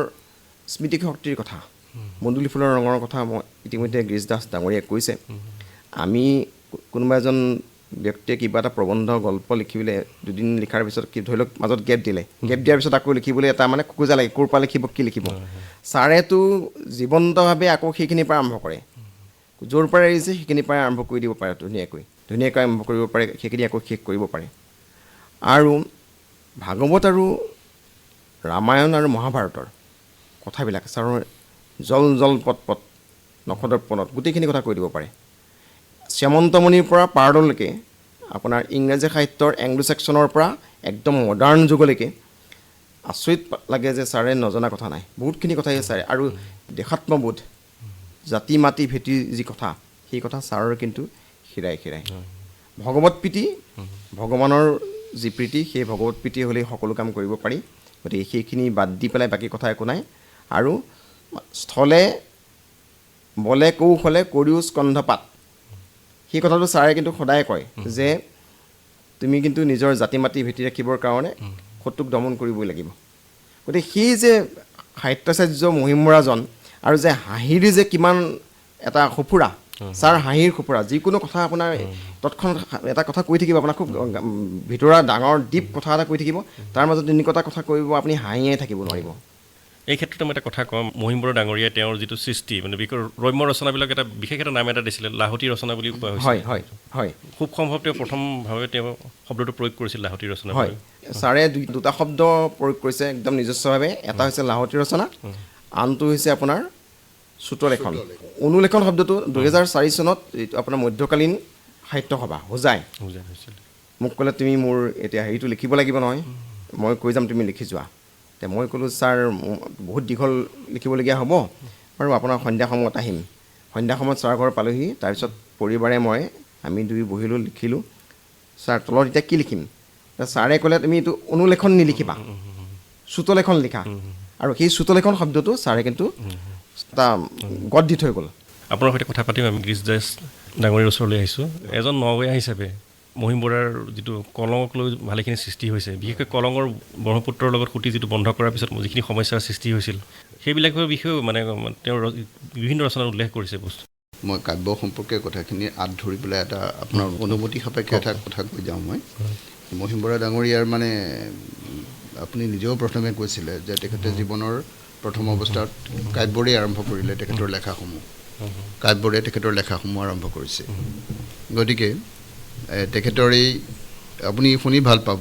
স্মৃতি শক্তিৰ কথা, মণ্ডলী ফুলৰ ৰঙৰ কথা মই ইতিমধ্যে গিৰীশ দাস ডাঙৰীয়াই কৈছে। আমি কোনোবা এজন ব্যক্তিয়ে কিবা এটা প্ৰবন্ধ গল্প লিখিবলৈ 2 দিন লিখাৰ পিছত ধৰি লওক মাজত গেপ দিয়াৰ পিছত আকৌ লিখিবলৈ এটা মানে খোজা লাগে, ক'ৰ পৰা লিখিব, কি লিখিব। ছাৰেতো জীৱন্তভাৱে আকৌ সেইখিনিৰ পৰা আৰম্ভ কৰে, য'ৰ পৰা এৰিছে সেইখিনিৰ পৰাই আৰম্ভ কৰি দিব পাৰে, ধুনীয়াকৈ আৰম্ভ কৰিব পাৰে, সেইখিনি আকৌ শেষ কৰিব পাৰে। আৰু ভাগৱত আৰু ৰামায়ণ আৰু মহাভাৰতৰ কথাবিলাক ছাৰৰ জল পট নখদৰ্পণত গোটেইখিনি কথা কৈ দিব পাৰে। শ্যামন্তমণিৰ পৰা পাৰদলৈকে, আপোনাৰ ইংৰাজী সাহিত্যৰ এংলো ছেকশ্যনৰ পৰা একদম মডাৰ্ণ যুগলৈকে আচৰিত লাগে যে ছাৰে নজনা কথা নাই, বহুতখিনি কথাই ছাৰে। আৰু দেশাত্মবোধ, জাতি মাতি ভেটি যি কথা, সেই কথা ছাৰৰ কিন্তু খীৰাই ভগৱত প্ৰীতি, ভগৱানৰ যি প্ৰীতি, সেই ভগৱত প্ৰীতি হ'লেই সকলো কাম কৰিব পাৰি। গতিকে সেইখিনি বাদ দি পেলাই বাকী কথা একো নাই। আৰু স্থলে বলে কৌশলে কৰিও স্কন্ধপাত, সেই কথাটো ছাৰে কিন্তু সদায় কয় যে তুমি কিন্তু নিজৰ জাতি মাতি ভেটি ৰাখিবৰ কাৰণে শত্ৰুক দমন কৰিবই লাগিব। গতিকে সেই যে সাহিত্যাচাৰ্য মহিম বৰাজন, আৰু যে হাঁহিৰ যে কিমান এটা সঁফুৰা, ছাৰ হাঁহিৰ সঁফুৰা, যিকোনো কথা আপোনাৰ তৎক্ষণাত এটা কথা কৈ থাকিব, আপোনাৰ খুব ভিতৰুৱা ডাঙৰ ডিপ কথা এটা কৈ থাকিব, তাৰ মাজত তিনিকটা কথা কৰিব, আপুনি হাঁহিয়ে থাকিব নোৱাৰিব। এই ক্ষেত্ৰত মই এটা কথা কওঁ, মহিম বৰা ডাঙৰীয়াই তেওঁৰ যিটো সৃষ্টি মানে ৰম্য ৰচনাবিলাক এটা বিশেষ এটা নাম এটা দিছিলে, লাহতি ৰচনা বুলি কোৱা হৈছে। হয়, খুব সম্ভৱ তেওঁ প্ৰথমভাৱে তেওঁ শব্দটো প্ৰয়োগ কৰিছিল লাহতি ৰচনা। হয়, ছাৰে দুটা শব্দ প্ৰয়োগ কৰিছে একদম নিজস্বভাৱে। এটা হৈছে লাহতি ৰচনা, আনটো হৈছে আপোনাৰ চুতলেখন। অনুলেখন শব্দটো 2004 চনত আপোনাৰ মধ্যকালীন সাহিত্য সভা হোজাই মোক ক'লে, তুমি মোৰ এতিয়া হেৰিটো লিখিব লাগিব নহয়, মই কৈ যাম, তুমি লিখি যোৱা। এতিয়া মই ক'লোঁ, ছাৰ বহুত দীঘল লিখিবলগীয়া হ'ব বাৰু, আপোনাৰ সন্ধ্যা সময়ত আহিম। সন্ধ্যা সময়ত ছাৰ ঘৰ পালোহি। তাৰপিছত পৰিবাৰে আমি দুই বহিলোঁ, লিখিলোঁ। ছাৰ তলত এতিয়া কি লিখিম? ছাৰে ক'লে, তুমি এইটো অনুলেখন নিলিখিবা, চুতলেখন লিখা। আৰু সেই চুতলেখন শব্দটো ছাৰে কিন্তু এটা গঢ় দি থৈ গ'ল। আপোনাৰ সৈতে কথা পাতিম। আমি গিৰীশ দাস ডাঙৰীয়াৰ ওচৰলৈ আহিছোঁ। এজন নগঞা হিচাপে মহিম বৰাৰ যিটো কলঙক লৈ ভালেখিনি সৃষ্টি হৈছে, বিশেষকৈ কলঙৰ ব্ৰহ্মপুত্ৰৰ লগত সুঁতি যিটো বন্ধ কৰাৰ পিছত যিখিনি সমস্যাৰ সৃষ্টি হৈছিল, সেইবিলাকৰ বিষয়েও মানে তেওঁৰ বিভিন্ন ৰচনাত উল্লেখ কৰিছে বস্তু। মই কাব্য সম্পৰ্কে কথাখিনি আঁত ধৰি পেলাই এটা আপোনাৰ অনুমতি সাপেক্ষে এটা কথা কৈ যাওঁ। মই মহিম বৰা ডাঙৰীয়াৰ মানে আপুনি নিজেও প্ৰথমে কৈছিলে যে তেখেতে জীৱনৰ প্ৰথম অৱস্থাত কাব্যৰে আৰম্ভ কৰিলে তেখেতৰ লেখাসমূহ, কাব্যৰে তেখেতৰ লেখাসমূহ আৰম্ভ কৰিছে। গতিকে তেখেতৰ এই আপুনি শুনি ভাল পাব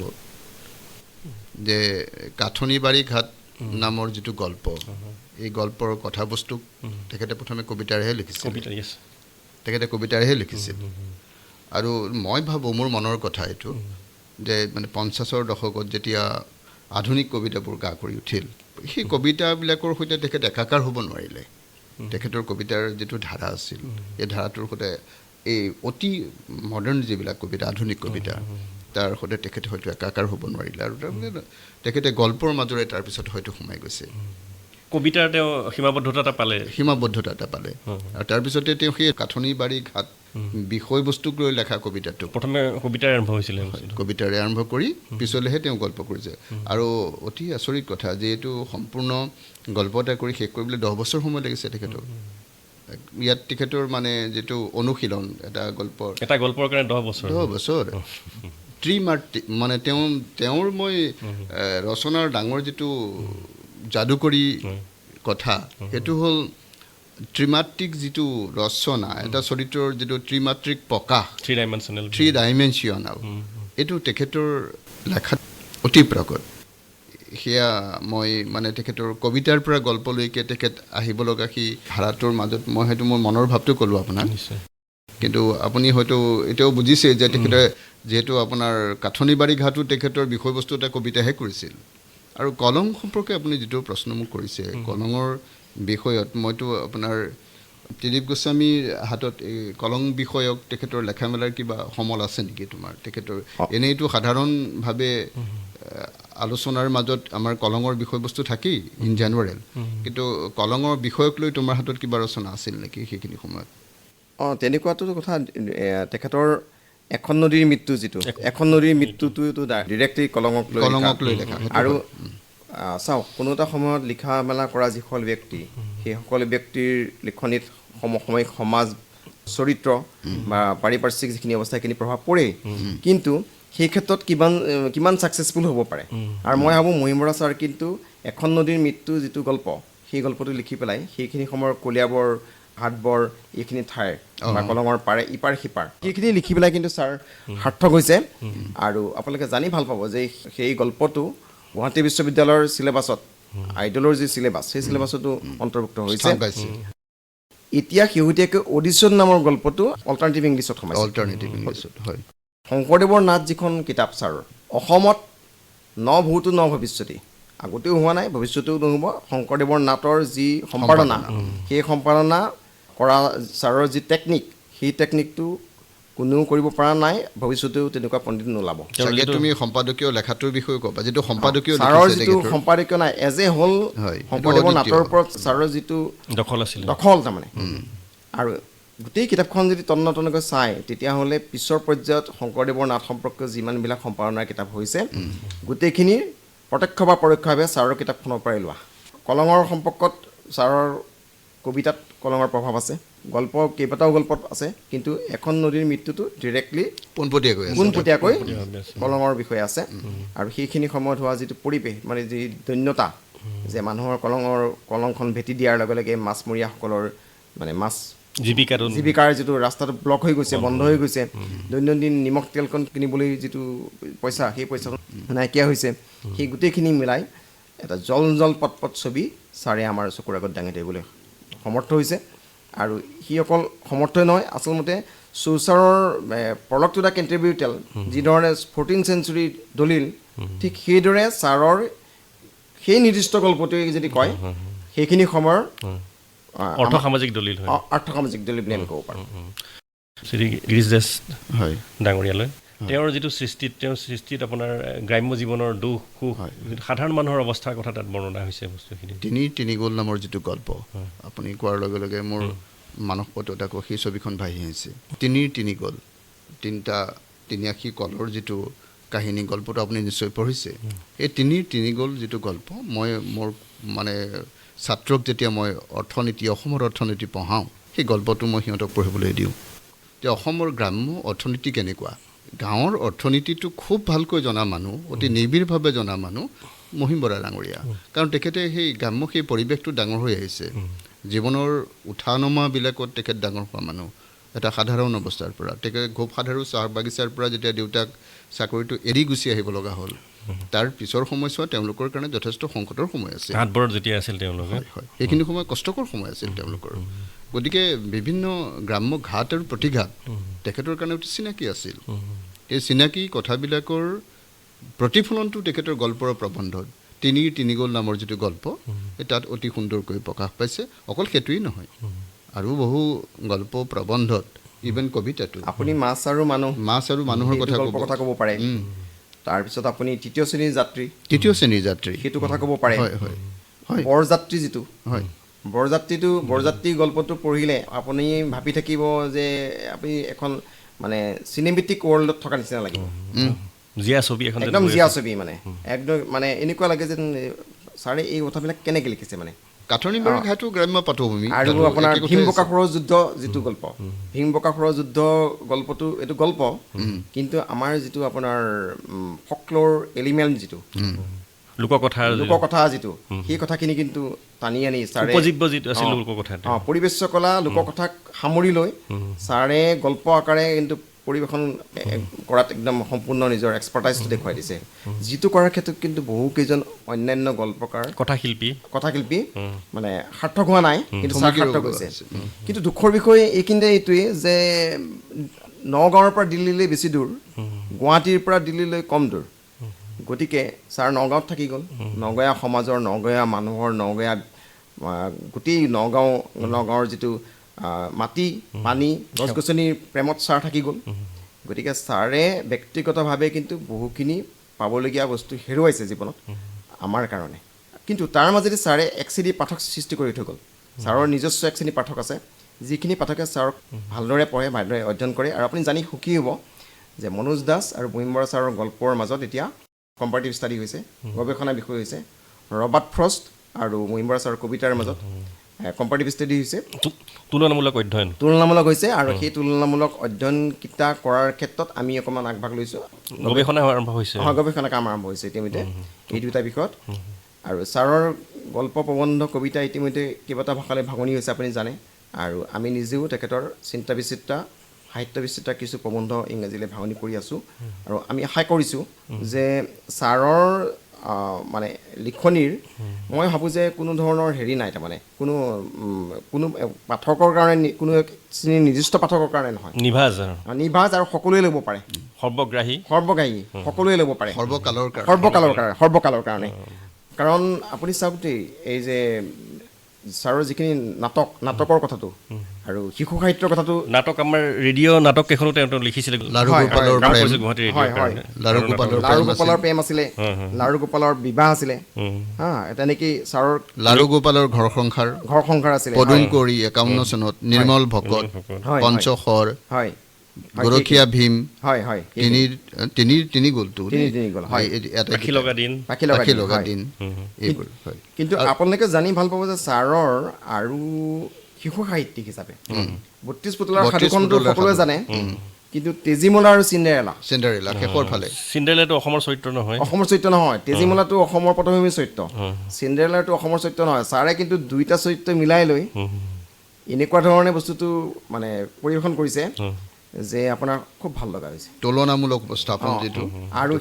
যে কাঠনি বাৰী ঘাট নামৰ যিটো গল্প, এই গল্পৰ কথাবস্তুক তেখেতে প্ৰথমে কবিতাৰেহে লিখিছিল। আৰু মই ভাবোঁ, মোৰ মনৰ কথা এইটো, যে মানে 50ৰ দশকত যেতিয়া আধুনিক কবিতাবোৰ গা কৰি উঠিল, সেই কবিতাবিলাকৰ সৈতে তেখেত একাকাৰ হ'ব নোৱাৰিলে। তেখেতৰ কবিতাৰ যিটো ধাৰা আছিল, এই ধাৰাটোৰ সৈতে এই অতি মডাৰ্ণ যিবিলাক কবিতা, আধুনিক কবিতা, তাৰ সৈতে তেখেতে হয়তো একাকাৰ হ'ব নোৱাৰিলে। আৰু তাৰমানে তেখেতে গল্পৰ মাজৰে তাৰপিছত হয়তো সোমাই গৈছে। কবিতাৰ তেওঁ সীমাবদ্ধতা এটা পালে। সীমাবদ্ধতা এটা পালে আৰু তাৰপিছতে তেওঁ সেই কাঠনি বাৰী ঘাট বিষয়বস্তুক লৈ লেখা কবিতাটো প্ৰথমে কবিতাৰে আৰম্ভ হৈছিলে। কবিতাৰে আৰম্ভ কৰি পিছলৈহে তেওঁ গল্প কৰিছে। আৰু অতি আচৰিত কথা যে এইটো সম্পূৰ্ণ গল্প এটা কৰি শেষ কৰিবলৈ 10 বছৰ সময় লাগিছে তেখেতৰ। ইয়াত তেখেতৰ মানে যিটো অনুশীলন এটা গল্পৰ কাৰণে 10 বছৰ মানে তেওঁৰ মই ৰচনাৰ ডাঙৰ যিটো যাদুকৰী কথা সেইটো হ'ল ত্ৰিমাত্ৰিক যিটো ৰচনা, এটা চৰিত্ৰৰ যিটো ত্ৰিমাত্ৰিক প্ৰকাশ, 3 ডাইমেনশ্যনেল, এইটো তেখেতৰ লেখাত অতি প্ৰকট। সেয়া মই মানে তেখেতৰ কবিতাৰ পৰা গল্পলৈকে তেখেত আহিব লগা সেই ধাৰাটোৰ মাজত মই হয়তো মোৰ মনৰ ভাৱটো ক'লোঁ আপোনাক। কিন্তু আপুনি হয়তো এতিয়াও বুজিছে যে তেখেতে যিহেতু আপোনাৰ কাঠনিবাৰী ঘাটো তেখেতৰ বিষয়বস্তু এটা কবিতাহে কৰিছিল। আৰু কলং সম্পৰ্কে আপুনি যিটো প্ৰশ্ন মোক কৰিছে, কলঙৰ বিষয়ত মইতো আপোনাৰ ত্ৰিদীপ গোস্বামীৰ হাতত এই কলং বিষয়ক তেখেতৰ লেখা মেলাৰ কিবা সমল আছে নেকি তোমাৰ? তেখেতৰ এনেইতো সাধাৰণভাৱে আলোচনাৰ মাজত আমাৰ কলঙৰ বিষয়বস্তু থাকেই ইন জেনেৰেল, কিন্তু কলঙৰ বিষয়ক লৈ তোমাৰ হাতত কিবা ৰচনা আছিল নেকি সেইখিনি সময়ত? তেনেকুৱাটো কথা তেখেতৰ এখন নদীৰ মৃত্যু, যিটো এখন নদীৰ মৃত্যুটোতো ডিৰেক্টলি কলঙক লৈ লেখা। আৰু চাওক, কোনো এটা সময়ত লিখা মেলা কৰা যিসকল ব্যক্তি, সেই সকলো ব্যক্তিৰ লিখনিত সমসাময়িক সমাজ চৰিত্ৰ বা পাৰিপাৰ্শ্বিক যিখিনি অৱস্থা সেইখিনি প্ৰভাৱ পৰেই, কিন্তু সেই ক্ষেত্ৰত কিমান ছাকচেছফুল হ'ব পাৰে। আৰু মই ভাবোঁ মহিম বৰা ছাৰ কিন্তু এখন নদীৰ মৃত্যু যিটো গল্প, সেই গল্পটো লিখি পেলাই সেইখিনি সময়ৰ কলিয়াবৰ, হাটবৰ, এইখিনি ঠাইৰ বা কলঙৰ পাৰে ইপাৰ সিপাৰ সেইখিনি লিখি পেলাই কিন্তু ছাৰ সাৰ্থক হৈছে। আৰু আপোনালোকে জানি ভাল পাব যে সেই গল্পটো গুৱাহাটী বিশ্ববিদ্যালয়ৰ চিলেবাছত, আইডলৰ যি চিলেবাছ, সেই চিলেবাছতো অন্তৰ্ভুক্ত হৈছে। এতিয়া শেহতীয়াকৈ অডিশ্যন নামৰ গল্পটো অল্টাৰনেটিভ ইংলিছত সোমাইছে। হয়। শংকৰদেৱৰ নাট যিখন কিতাপ ছাৰৰ, অসমত ন ভূতো ন ভৱিষ্যতি, আগতেও হোৱা নাই, ভৱিষ্যতেও নহ'ব। শংকৰদেৱৰ নাটৰ যি সম্পাদনা, সেই সম্পাদনা কৰা ছাৰৰ যি টেকনিক, সেই টেকনিকটো কোনেও কৰিব পৰা নাই, ভৱিষ্যতেও তেনেকুৱা পণ্ডিত নোলাব। তুমি সম্পাদকীয় লেখাটোৰ বিষয়ে ক'বা, যিটো সম্পাদকীয় ছাৰৰ যিটো সম্পাদকীয় নাই, এজ এ হ'ল শংকৰদেৱৰ নাটৰ ওপৰত ছাৰৰ যিটো দখল তাৰমানে। আৰু গোটেই কিতাপখন যদি তন্নতন্নকৈ চায়, তেতিয়াহ'লে পিছৰ পৰ্যায়ত শংকৰদেৱৰ নাট সম্পৰ্কীয় যিমানবিলাক সম্পাদনাৰ কিতাপ হৈছে, গোটেইখিনি প্ৰত্যক্ষ বা পৰোক্ষভাৱে ছাৰৰ কিতাপখনৰ পৰাই লোৱা। কলঙৰ সম্পৰ্কত ছাৰৰ কবিতাত কলঙৰ প্ৰভাৱ আছে, গল্প কেইবাটাও গল্পত আছে, কিন্তু এখন নদীৰ মৃত্যুটো ডিৰেক্টলি পোনপটীয়াকৈ কলঙৰ বিষয়ে আছে। আৰু সেইখিনি সময়ত হোৱা যিটো পৰিৱেশ, মানে যি দৈন্যতা, যে মানুহৰ কলংখন ভেটি দিয়াৰ লগে লগে মাছমৰীয়াসকলৰ মানে মাছ জীৱিকাৰ যিটো ৰাস্তাটো ব্লক হৈ গৈছে, বন্ধ হৈ গৈছে, দৈনন্দিন নিমখ তেলকণ কিনিবলৈ যিটো পইচা, সেই পইচাটো নাইকিয়া হৈছে, সেই গোটেইখিনি মিলাই এটা জল পটপট ছবি ছাৰে আমাৰ চকুৰ আগত দাঙি ধৰিবলৈ সমৰ্থ হৈছে। আৰু সি অকল সমৰ্থই নহয়, আচলতে চৌচাৰৰ প্ৰলগ টু দ্য কেণ্টেৰিবুৰী টেল যিধৰণে 14th চেঞ্চুৰীৰ দলিল, ঠিক সেইদৰে ছাৰৰ সেই নিৰ্দিষ্ট গল্পটোৱে যদি কয়, সেইখিনি সময়ৰ অৰ্থসামাজিক দলিল বুলি আমি ক'ব পাৰোঁ। শ্ৰী গিৰীশ দাস ডাঙৰীয়ালৈ তেওঁৰ যিটো সৃষ্টিত আপোনাৰ গ্ৰাম্য জীৱনৰ দুখ সুখ, সাধাৰণ মানুহৰ অৱস্থাৰ কথা তাত বৰ্ণনা হৈছে বস্তুখিনি। তিনি গ'ল নামৰ যিটো গল্প আপুনি কোৱাৰ লগে লগে মোৰ মানসপটত আকৌ সেই ছবিখন ভাহি আহিছে। তিনি গ'ল, তিনিআশী কলৰ যিটো কাহিনী, গল্পটো আপুনি নিশ্চয় পঢ়িছে। এই তিনি গ'ল যিটো গল্প, মই মোৰ মানে ছাত্ৰক যেতিয়া মই অসমৰ অৰ্থনীতি পঢ়াওঁ, সেই গল্পটো মই সিহঁতক পঢ়িবলৈ দিওঁ যে অসমৰ গ্ৰাম্য অৰ্থনীতি কেনেকুৱা। গাঁৱৰ অৰ্থনীতিটো খুব ভালকৈ জনা মানুহ, অতি নিবিড়ভাৱে জনা মানুহ মহিম বৰা ডাঙৰীয়া। কাৰণ তেখেতে সেই গ্ৰাম্য সেই পৰিৱেশটো ডাঙৰ হৈ আহিছে, জীৱনৰ উঠা নমাবিলাকত তেখেত ডাঙৰ হোৱা মানুহ। এটা সাধাৰণ অৱস্থাৰ পৰা তেখেতে খুব সাধাৰণ চাহ বাগিচাৰ পৰা যেতিয়া দেউতাক চাকৰিটো এৰি গুচি আহিব লগা হ'ল, তাৰ পিছৰ সময়ছোৱা তেওঁলোকৰ কাৰণে যথেষ্ট সংকটৰ সময় আছিল। যেতিয়া আছিল তেওঁলোকে, সেইখিনি সময় কষ্টকৰ সময় আছিল তেওঁলোকৰ। গতিকে বিভিন্ন গ্ৰাম্য ঘাট আৰু প্ৰতিঘাত তেখেতৰ কাৰণে অতি চিনাকি আছিল। এই চিনাকি কথাবিলাকৰ প্ৰতিফলনটো তেখেতৰ গল্পৰ প্ৰবন্ধত তিনি গ'ল নামৰ যিটো গল্প, তাত অতি সুন্দৰকৈ প্ৰকাশ পাইছে। অকল সেইটোৱেই নহয়, আৰু বহু গল্প প্ৰবন্ধত, ইভেন কবিতাটো আপুনি মাছ আৰু মানুহৰ কথা ক'ব পাৰে। তাৰপিছত আপুনি তৃতীয় শ্ৰেণীৰ যাত্ৰী সেইটো কথা ক'ব পাৰে। হয়। বৰযাত্ৰী যিটো হয় বৰযাত্ৰী গল্পটো পঢ়িলে আপুনি ভাবি থাকিব যে আপুনি এখন মানে চিনেমেটিক ৱৰ্ল্ডত থকা নিচিনা লাগিব। জীয়া ছবি এখন যেন একদম হৈ জীয়া আছে। ছবি মানে একদম মানে এনেকুৱা লাগে যেন ছাৰে এই কথাবিলাক কেনেকৈ লিখিছে মানে। কাঠনি বাৰী ঘাইটো গ্ৰাম্য পটভূমি আৰু তাতো আপোনাৰ একে কথাই ভীম আছে। বকাসুৰৰ যুদ্ধ যিটো গল্প, ভীম বকাসুৰৰ যুদ্ধ গল্পটো এইটো গল্প, কিন্তু আমাৰ যিটো আপোনাৰ ফকল'ৰ এলিমেণ্ট যিটো লোককথাৰ লোককথা যিটো সেই কথাখিনি কিন্তু টানি আনি ছাৰে উপজীব্য যিটো আছিল লোককথাত। পৰিৱেশ্য কলা লোককথাক সামৰি লৈ ছাৰে গল্প আকাৰে কিন্তু পৰিৱেশন কৰাত একদম সম্পূৰ্ণ নিজৰ এক্সপাৰ্টাইজটো দেখুৱাই দিছে, যিটো কৰাৰ ক্ষেত্ৰত কিন্তু বহুকেইজন অন্যান্য গল্পকাৰ কথাশিল্পী মানে সাৰ্থক হোৱা নাই, কিন্তু ছাৰ সাৰ্থক হৈছে। কিন্তু দুখৰ বিষয়ে এইখিনিতে এইটোৱেই যে নগাঁৱৰ পৰা দিল্লীলৈ বেছি দূৰ, গুৱাহাটীৰ পৰা দিল্লীলৈ কম দূৰ, গতিকে ছাৰ নগাঁৱত থাকি গ'ল। নগঞা সমাজৰ, নগঞা মানুহৰ, নগঞা গোটেই নগাঁৱৰ যিটো মাটি পানী গছ গছনিৰ প্ৰেমত ছাৰ থাকি গ'ল। গতিকে ছাৰে ব্যক্তিগতভাৱে কিন্তু বহুখিনি পাবলগীয়া বস্তু হেৰুৱাইছে জীৱনত আমাৰ কাৰণে। কিন্তু তাৰ মাজেদি ছাৰে এক শ্ৰেণী পাঠক সৃষ্টি কৰি থৈ গ'ল। ছাৰৰ নিজস্ব এক শ্ৰেণী পাঠক আছে, যিখিনি পাঠকে ছাৰক ভালদৰে পঢ়ে, ভালদৰে অধ্যয়ন কৰে। আৰু আপুনি জানি সুখী হ'ব যে মনোজ দাস আৰু মহিম বৰা ছাৰৰ গল্পৰ মাজত এতিয়া কম্পাৰেটিভ ষ্টাডি হৈছে, গৱেষণা বিষয় হৈছে। ৰবাৰ্ট ফ্ৰষ্ট আৰু মহিম বৰা ছাৰৰ কবিতাৰ মাজত কম্পাৰেটিভ ষ্টাডি হৈছে, তুলনামূলক হৈছে। আৰু সেই তুলনামূলক অধ্যয়নকেইটা কৰাৰ ক্ষেত্ৰত আমি অকণমান আগভাগ লৈছোঁ, গৱেষণা কাম আৰম্ভ হৈছে ইতিমধ্যে এই দুটা বিষয়ত। আৰু ছাৰৰ গল্প প্ৰবন্ধ কবিতা ইতিমধ্যে কেইবাটা ভাষালৈ ভাঙনি হৈছে আপুনি জানে। আৰু আমি নিজেও তেখেতৰ চিন্তা বিচিত্ৰা সাহিত্য বিচিত্ৰা কিছু প্ৰবন্ধ ইংৰাজীলৈ ভাঙনি কৰি আছোঁ। আৰু আমি আশা কৰিছোঁ যে ছাৰৰ মানে লিখনিৰ মই ভাবোঁ যে কোনো ধৰণৰ হেৰি নাই, তাৰমানে কোনো পাঠকৰ কাৰণে, কোনো শ্ৰেণীৰ নিৰ্দিষ্ট পাঠকৰ কাৰণে নহয়, নিভাঁজ আৰু সকলোৱে ল'ব পাৰে, সৰ্বগ্ৰাহী সকলোৱে ল'ব পাৰে, সৰ্বকালৰ কাৰণে। কাৰণ আপুনি চাওক দেই, এই যে ছাৰৰ যিখিনি নাটকৰ কথাটো আৰু শিশু সাহিত্যৰ কথাটো, নাটক আমাৰ ৰেডিঅ' নাটক কেইখনো তেওঁ লিখিছিলে। লাৰু গোপালৰ প্ৰেম আছিলে, লাৰু গোপালৰ বিবাহ আছিলে, তেনেকেই ছাৰৰ লাৰু গোপালৰ ঘৰ সংসাৰ আছিলে, পদুম কৰি 51 চনত, নিৰ্মল ভকত, পঞ্চশৰ, গৰখীয়া ভীম, তিনি গ'লটো, পাখি লগা দিন। কিন্তু আপোনালোকে জানি ভাল পাব যে ছাৰৰ আৰু শিশু সাহিত্যিক হিচাপে 32 পুতলাৰ সাধুখনটো সকলোৱে জানে, কিন্তু তেজীমলা আৰু চিণ্ডাৰেলা শেষৰ ফালে, চিণ্ডাৰেলাটো অসমৰ চৰিত্ৰ নহয়, তেজীমলাটো অসমৰ পটভূমিৰ চৰিত্ৰ, চিণ্ডাৰেলাটো অসমৰ চৰিত্ৰ নহয়। ছাৰে কিন্তু দুইটা চৰিত্ৰ মিলাই লৈ এনেকুৱা ধৰণে বস্তুটো মানে পৰিৱেশন কৰিছে যে আপোনাৰ খুব ভাল লগা হৈছে, তুলনামূলক উপস্থাপন যিটো। আৰু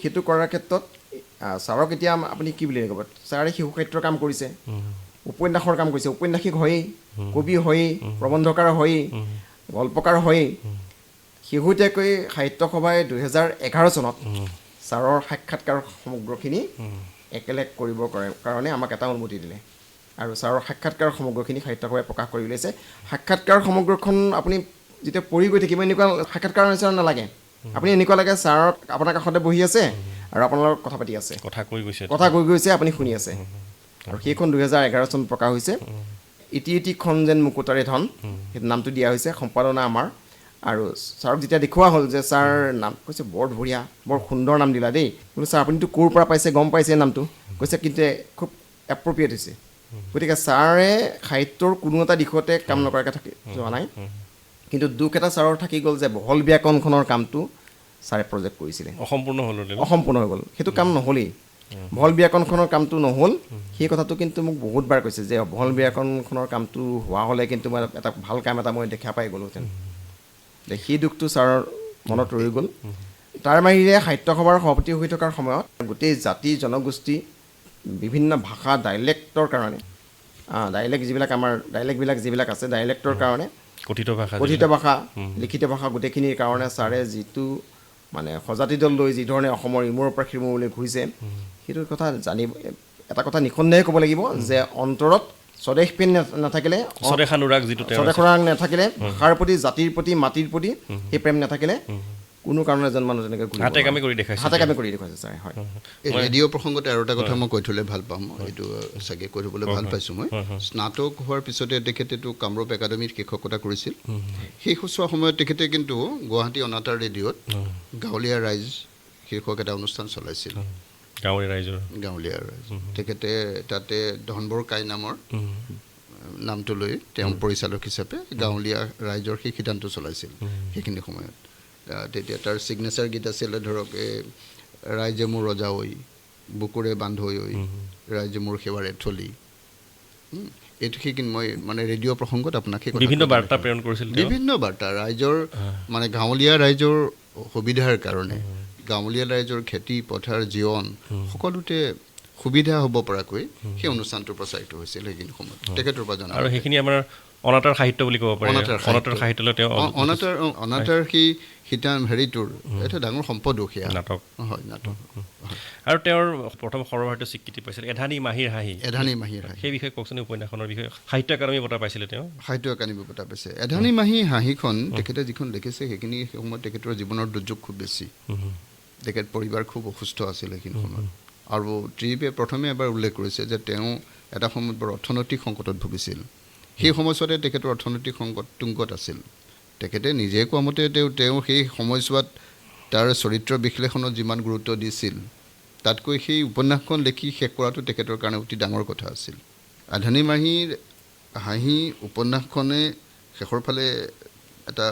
সেইটো কৰাৰ ক্ষেত্ৰত ছাৰক এতিয়া আপুনি কি বুলি ক'ব, ছাৰে শিশু সাহিত্যৰ কাম কৰিছে, উপন্যাসৰ কাম কৰিছে, ঔপন্যাসিক হয়েই, কবি হয়েই, প্ৰবন্ধকাৰ হয়েই, গল্পকাৰ হয়েই। শেহতীয়াকৈ সাহিত্য সভাই 2011 চনত ছাৰৰ সাক্ষাৎকাৰ সমগ্ৰখিনি একেলগ কৰিবৰ কাৰণে আমাক এটা অনুমতি দিলে। আৰু ছাৰৰ সাক্ষাৎকাৰ সমগ্ৰখিনি সাহিত্য সভাই প্ৰকাশ কৰি উলিয়াইছে। সাক্ষাৎকাৰ সমগ্ৰখন আপুনি যেতিয়া পঢ়ি গৈ থাকিব, এনেকুৱা সাক্ষাৎকাৰৰ নিচিনা নালাগে, আপুনি এনেকুৱা লাগে ছাৰক আপোনাৰ কাষতে বহি আছে আৰু আপোনাৰ লগত কথা পাতি আছে, কথা কৈ গৈছে, আপুনি শুনি আছে। আৰু সেইখন 2011 চনত প্ৰকাশ হৈছে। ইটি খন যেন মুকুতাৰে ধন, সেইটো নামটো দিয়া হৈছে, সম্পাদনা আমাৰ। আৰু ছাৰক যেতিয়া দেখুওৱা হ'ল যে ছাৰ নাম কৈছে, বৰ বঢ়িয়া, বৰ সুন্দৰ নাম দিলা দেই। বোলো ছাৰ আপুনিতো ক'ৰ পৰা পাইছে, গম পাইছে নামটো? কৈছে কিন্তু খুব এপ্ৰপ্ৰিয়েট হৈছে। গতিকে ছাৰে সাহিত্যৰ কোনো এটা দিশতে কাম নকৰাকৈ থাকি যোৱা নাই। কিন্তু দুখ এটা ছাৰৰ থাকি গ'ল যে বহল ব্যাকৰণখনৰ কামটো ছাৰে প্ৰজেক্ট কৰিছিলে, অসম্পূৰ্ণ হৈ গ'ল, সেইটো কাম নহ'লেই। বহল ব্যাকৰণখনৰ কামটো নহ'ল, সেই কথাটো কিন্তু মোক বহুতবাৰ কৈছে যে বহল ব্যাকৰণখনৰ কামটো হোৱা হ'লে কিন্তু মই এটা ভাল কাম এটা মই দেখা পাই গ'লোহেঁতেন। সেই দুখটো ছাৰৰ মনত ৰৈ গ'ল। তাৰ বাহিৰে সাহিত্য সভাৰ সভাপতি হৈ থকাৰ সময়ত গোটেই জাতি জনগোষ্ঠী বিভিন্ন ভাষা ডাইলেক্টৰ কাৰণে, ডাইলেক্টবিলাক যিবিলাক আছে ডাইলেক্টৰ কাৰণে, কথিত ভাষা, লিখিত ভাষা, গোটেইখিনিৰ কাৰণে ছাৰে যিটো মানে সজাতি দল লৈ যিধৰণে অসমৰ ইমূৰৰ পৰা সিমূৰলৈ ঘূৰিছে, সেইটো কথা জানি এটা কথা নিঃসন্দেহে ক'ব লাগিব যে অন্তৰত স্বদেশ প্ৰেম নাথাকিলে, স্বদেশ অনুৰাগ নাথাকিলে, ভাষাৰ প্ৰতি, জাতিৰ প্ৰতি, মাটিৰ প্ৰতি সেই প্ৰেম নাথাকিলে কোনো কাৰণে এজন মানুহ তেনেকৈ ঘূৰিব হাতে কামে নোৱাৰে। কৰি দেখাইছে হাতে কামে কৰি দেখুৱাইছে ছাৰে, হয়। এই ৰেডিঅ' প্ৰসংগতে আৰু এটা কথা মই কৈ থ'লে ভাল পাম, এইটো চাগে কৈ থ'বলৈ ভাল পাইছোঁ মই। স্নাতক হোৱাৰ পিছতে তেখেতেতো কামৰূপ একাডেমীত শিক্ষকতা কৰিছিল। সেই সুচোৱা সময়ত তেখেতে কিন্তু গুৱাহাটী অনাতাঁৰ ৰেডিঅ'ত গাঁৱলীয়া ৰাইজ শীৰ্ষক এটা অনুষ্ঠান চলাইছিল। গাঁৱলীয়া ৰাইজৰ গাঁৱলীয়া ৰাইজ তেখেতে তাতে ধনবৰ কাই নামৰ নামটো লৈ তেওঁ পৰিচালক হিচাপে গাঁৱলীয়া ৰাইজৰ সেই সিদ্ধান্ত চলাইছিল সেইখিনি সময়ত। তেতিয়া তাৰ ছিগনেচাৰ গীত আছিলে ধৰক ৰাইজে মোৰ ৰজা ঐ, বুকুৰে বান্ধৈ ঐ, ৰাইজে মোৰ সেৱাৰে থলী। এইটো সেইখিনি মই মানে ৰেডিঅ' প্ৰসংগত আপোনাক সেই বিভিন্ন বাৰ্তা প্ৰেৰণ কৰিছিল তেওঁ। বিভিন্ন বাৰ্তা ৰাইজৰ মানে গাঁৱলীয়া ৰাইজৰ সুবিধাৰ কাৰণে, গাঁৱলীয়া ৰাইজৰ খেতি পথাৰ জীৱন সকলোতে সুবিধা হ'ব পৰাকৈ সেই অনুষ্ঠানটো প্ৰচাৰিত হৈছিল সেইখিনি সময়ত তেখেতৰ পৰা জনা। আৰু সেইখিনি আমাৰ অনাতাঁৰ সাহিত্য বুলি ক'ব পাৰি। অনাতাঁৰ সাহিত্যলৈ তেওঁ অনাতাঁৰ সেই হেৰিটোৰ এটা ডাঙৰ সম্পদো সেয়া নাটক হয়, নাটক। আৰু তেওঁৰ প্ৰথম সৰ্বভাৰতীয় স্বীকৃতি পাইছিল এধানী মাহীৰ হাঁহি। এধানী মাহীৰ হাঁহি, সেই বিষয়ে কওকচোন, উপন্যাসখনৰ বিষয়ে। সাহিত্য একাডেমী বঁটা পাইছিলে তেওঁ। সাহিত্য একাডেমী বঁটা পাইছে। এধানী মাহী হাঁহিখন তেখেতে যিখন লিখিছে সেইখিনি সময়ত তেখেতৰ জীৱনৰ দুৰ্যোগ খুব বেছি। তেখেত পৰিবাৰ খুব অসুস্থ আছিল সেইখিনি সময়ত। আৰু ত্ৰিদীপে প্ৰথমে এবাৰ উল্লেখ কৰিছে যে তেওঁ এটা সময়ত বৰ অৰ্থনৈতিক সংকটত ভুগিছিল। সেই সময়ছোৱাতে তেখেতৰ অৰ্থনৈতিক সংকট তুংগত আছিল। তেখেতে নিজে কোৱা মতে তেওঁ সেই সময়ছোৱাত তাৰ চৰিত্ৰ বিশ্লেষণত যিমান গুৰুত্ব দিছিল তাতকৈ সেই উপন্যাসখন লিখি শেষ কৰাটো তেখেতৰ কাৰণে অতি ডাঙৰ কথা আছিল। এধানী মাহীৰ হাঁহি উপন্যাসখনে শেষৰ ফালে এটা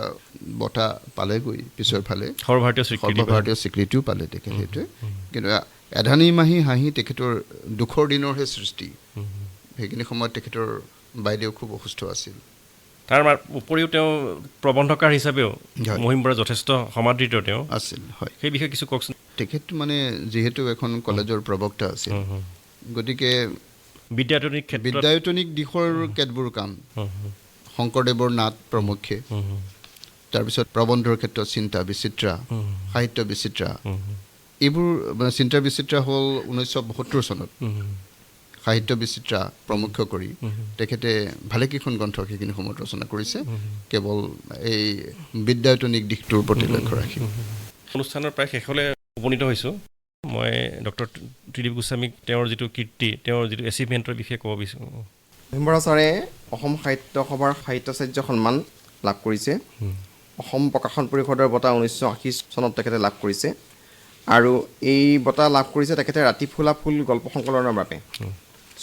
বঁটা পালেগৈ, পিছৰ ফালে সৰ্বভাৰতীয় স্বীকৃতিও পালে তেখেতে সেইটোৱে। কিন্তু এধানী মাহী হাঁহি তেখেতৰ দুখৰ দিনৰহে সৃষ্টি। সেইখিনি সময়ত তেখেতৰ বাইদেউ খুব অসুস্থ আছিল। তাৰ উপৰিও তেওঁ প্ৰবন্ধকাৰ হিচাপেও মহিম বৰা যথেষ্ট সমাদৃত তেওঁ আছিল। হয়, সেই বিষয়ে কিছু কওকচোন। তেখেত মানে যিহেতু এখন কলেজৰ প্ৰবক্তা আছিল, গতিকে বিদ্যায়তনিক দিশৰ কেতবোৰ কাম, শংকৰদেৱৰ নাট প্ৰমুখ্যে, তাৰপিছত প্ৰবন্ধৰ ক্ষেত্ৰত চিন্তা বিচিত্ৰা, সাহিত্য বিচিত্ৰা, এইবোৰ মানে চিন্তা বিচিত্ৰা হ'ল 1972 চনত। সাহিত্য বিচিত্ৰা প্ৰমুখ্য কৰি তেখেতে ভালেকেইখন গ্ৰন্থ সেইখিনি সময়ত ৰচনা কৰিছে, কেৱল এই বিদ্যায়তনিক দিশটোৰ প্ৰতি লক্ষ্য ৰাখি। অনুষ্ঠানৰ প্ৰায় শেষলৈ উপনীত হৈছোঁ। মই ডক্টৰ ত্ৰিদীপ গোস্বামীক তেওঁৰ যিটো কীৰ্তি, তেওঁৰ যিটো এচিভমেণ্টৰ বিষয়ে ক'ব বিচাৰোঁ। মহিম বৰা ছাৰে অসম সাহিত্য সভাৰ সাহিত্যাচাৰ্য সন্মান লাভ কৰিছে। অসম প্ৰকাশন পৰিষদৰ বঁটা 1980 চনত তেখেতে লাভ কৰিছে। আৰু এই বঁটা লাভ কৰিছে তেখেতে ৰাতি ফুলা ফুল গল্প সংকলনৰ বাবে।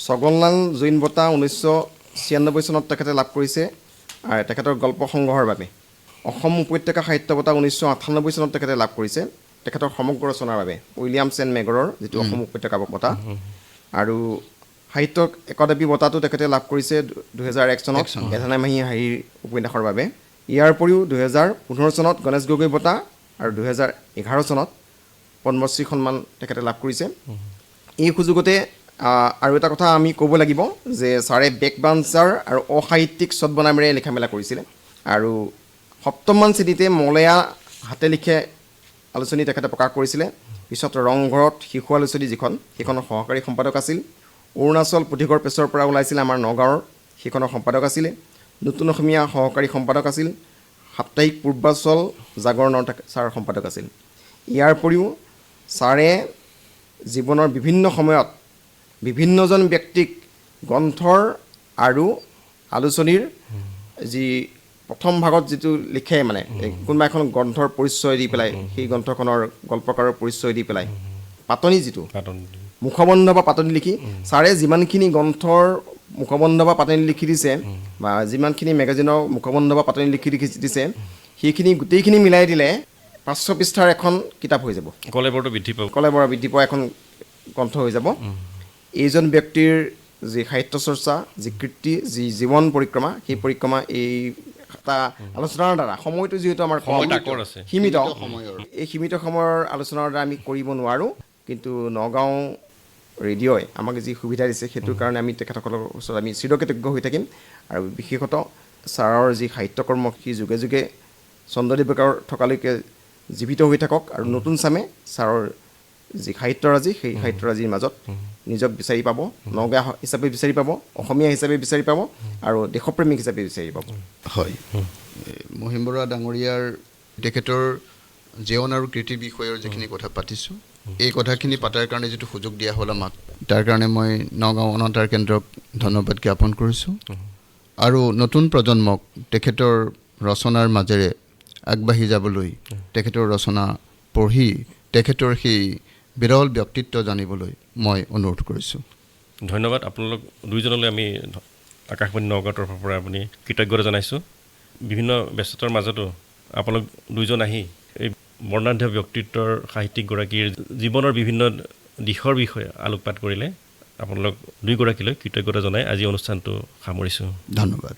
ছগনলাল জৈন বঁটা 1996 চনত তেখেতে লাভ কৰিছে আৰু তেখেতৰ গল্প সংগ্ৰহৰ বাবে। অসম উপত্যকা সাহিত্য বঁটা 1998 চনত তেখেতে লাভ কৰিছে তেখেতৰ সমগ্ৰ ৰচনাৰ বাবে, উইলিয়ামছ এণ্ড মেগৰৰ যিটো অসম উপত্যকা বঁটা। আৰু সাহিত্য একাডেমী বঁটাটো তেখেতে লাভ কৰিছে 2001 চনত এধানী মাহী হাঁহিৰ উপন্যাসৰ বাবে। ইয়াৰ উপৰিও 2015 চনত গণেশ গগৈ বঁটা আৰু 2011 চনত পদ্মশ্ৰী সন্মান তেখেতে লাভ কৰিছে। এই সুযোগতে আৰু এটা কথা আমি ক'ব লাগিব যে ছাৰে বেকবাঞ্চাৰ আৰু অসাহিত্যিক ছদ্মনামেৰে লিখা মেলা কৰিছিলে। আৰু 7মান শ্ৰেণীতে মলয়া হাতে লিখে আলোচনী তেখেতে প্ৰকাশ কৰিছিলে। পিছত ৰংঘৰত শিশু আলোচনী যিখন, সেইখনৰ সহকাৰী সম্পাদক আছিল। অৰুণাচল পুথিঘৰ প্ৰেছৰ পৰা ওলাইছিলে আমাৰ নগাঁৱৰ, সেইখনৰ সম্পাদক আছিলে। নতুন অসমীয়া সহকাৰী সম্পাদক আছিল। সাপ্তাহিক পূৰ্বাচল জাগৰণৰ ছাৰৰ সম্পাদক আছিল। ইয়াৰ উপৰিও ছাৰে জীৱনৰ বিভিন্ন সময়ত বিভিন্নজন ব্যক্তিক গ্ৰন্থৰ আৰু আলোচনীৰ যি প্ৰথম ভাগত যিটো লিখে, মানে কোনোবা এখন গ্ৰন্থৰ পৰিচয় দি পেলাই, সেই গ্ৰন্থখনৰ গল্পকাৰৰ পৰিচয় দি পেলাই পাতনি, যিটো মুখবন্ধ বা পাতনি লিখি ছাৰে যিমানখিনি গ্ৰন্থৰ মুখবন্ধ বা পাতনি লিখি দিছে, বা যিমানখিনি মেগাজিনৰ মুখবন্ধ বা পাতনি লিখি দিছে, সেইখিনি গোটেইখিনি মিলাই দিলে 500 পৃষ্ঠাৰ এখন কিতাপ হৈ যাব। কলেবৰটো বৃদ্ধি পাব, কলেবৰ বৃদ্ধি পোৱা এখন গ্ৰন্থ হৈ যাব। এইজন ব্যক্তিৰ যি সাহিত্য চৰ্চা, যি কীৰ্তি, যি জীৱন পৰিক্ৰমা, সেই পৰিক্ৰমা এই এটা আলোচনাৰ দ্বাৰা, সময়টো যিহেতু আমাৰ সীমিত, এই সীমিত সময়ৰ আলোচনাৰ দ্বাৰা আমি কৰিব নোৱাৰোঁ। কিন্তু নগাঁও ৰেডিঅ'ই আমাক যি সুবিধা দিছে, সেইটোৰ কাৰণে আমি তেখেতসকলৰ ওচৰত আমি চিৰকৃতজ্ঞ হৈ থাকিম। আৰু বিশেষত ছাৰৰ যি সাহিত্যকৰ্ম, সি যুগে যুগে চন্দ্ৰদেৱ ডেকাৰ থকালৈকে জীৱিত হৈ থাকক, আৰু নতুন চামে ছাৰৰ যি সাহিত্যৰাজি, সেই সাহিত্যৰাজিৰ মাজত নিজক বিচাৰি পাব, নগা হিচাপে বিচাৰি পাব, অসমীয়া হিচাপে বিচাৰি পাব, আৰু দেশপ্ৰেমিক হিচাপে বিচাৰি পাব। হয়, মহিম বৰা ডাঙৰীয়াৰ তেখেতৰ জীৱন আৰু কৃতি বিষয়ৰ যিখিনি কথা পাতিছোঁ এই কথাখিনি পতাৰ কাৰণে যিটো সুযোগ দিয়া হ'ল আমাক তাৰ কাৰণে মই নগাঁও অনাতাঁৰ কেন্দ্ৰক ধন্যবাদ জ্ঞাপন কৰিছোঁ আৰু নতুন প্ৰজন্মক তেখেতৰ ৰচনাৰ মাজেৰে আগবাঢ়ি যাবলৈ তেখেতৰ ৰচনা পঢ়ি তেখেতৰ সেই বিৰল ব্যক্তিত্ব জানিবলৈ মই অনুৰোধ কৰিছোঁ। ধন্যবাদ আপোনালোক দুইজনলৈ আমি আকাশবাণী নগাঁৱৰ তৰফৰ পৰা আপুনি কৃতজ্ঞতা জনাইছোঁ। বিভিন্ন ব্যস্ততাৰ মাজতো আপোনালোক দুইজন আহি এই বৰ্ণাঢ্য ব্যক্তিত্বৰ সাহিত্যিকগৰাকীৰ জীৱনৰ বিভিন্ন দিশৰ বিষয়ে আলোকপাত কৰিলে আপোনালোক দুয়োগৰাকীলৈ কৃতজ্ঞতা জনাই আজি অনুষ্ঠানটো সামৰিছোঁ। ধন্যবাদ।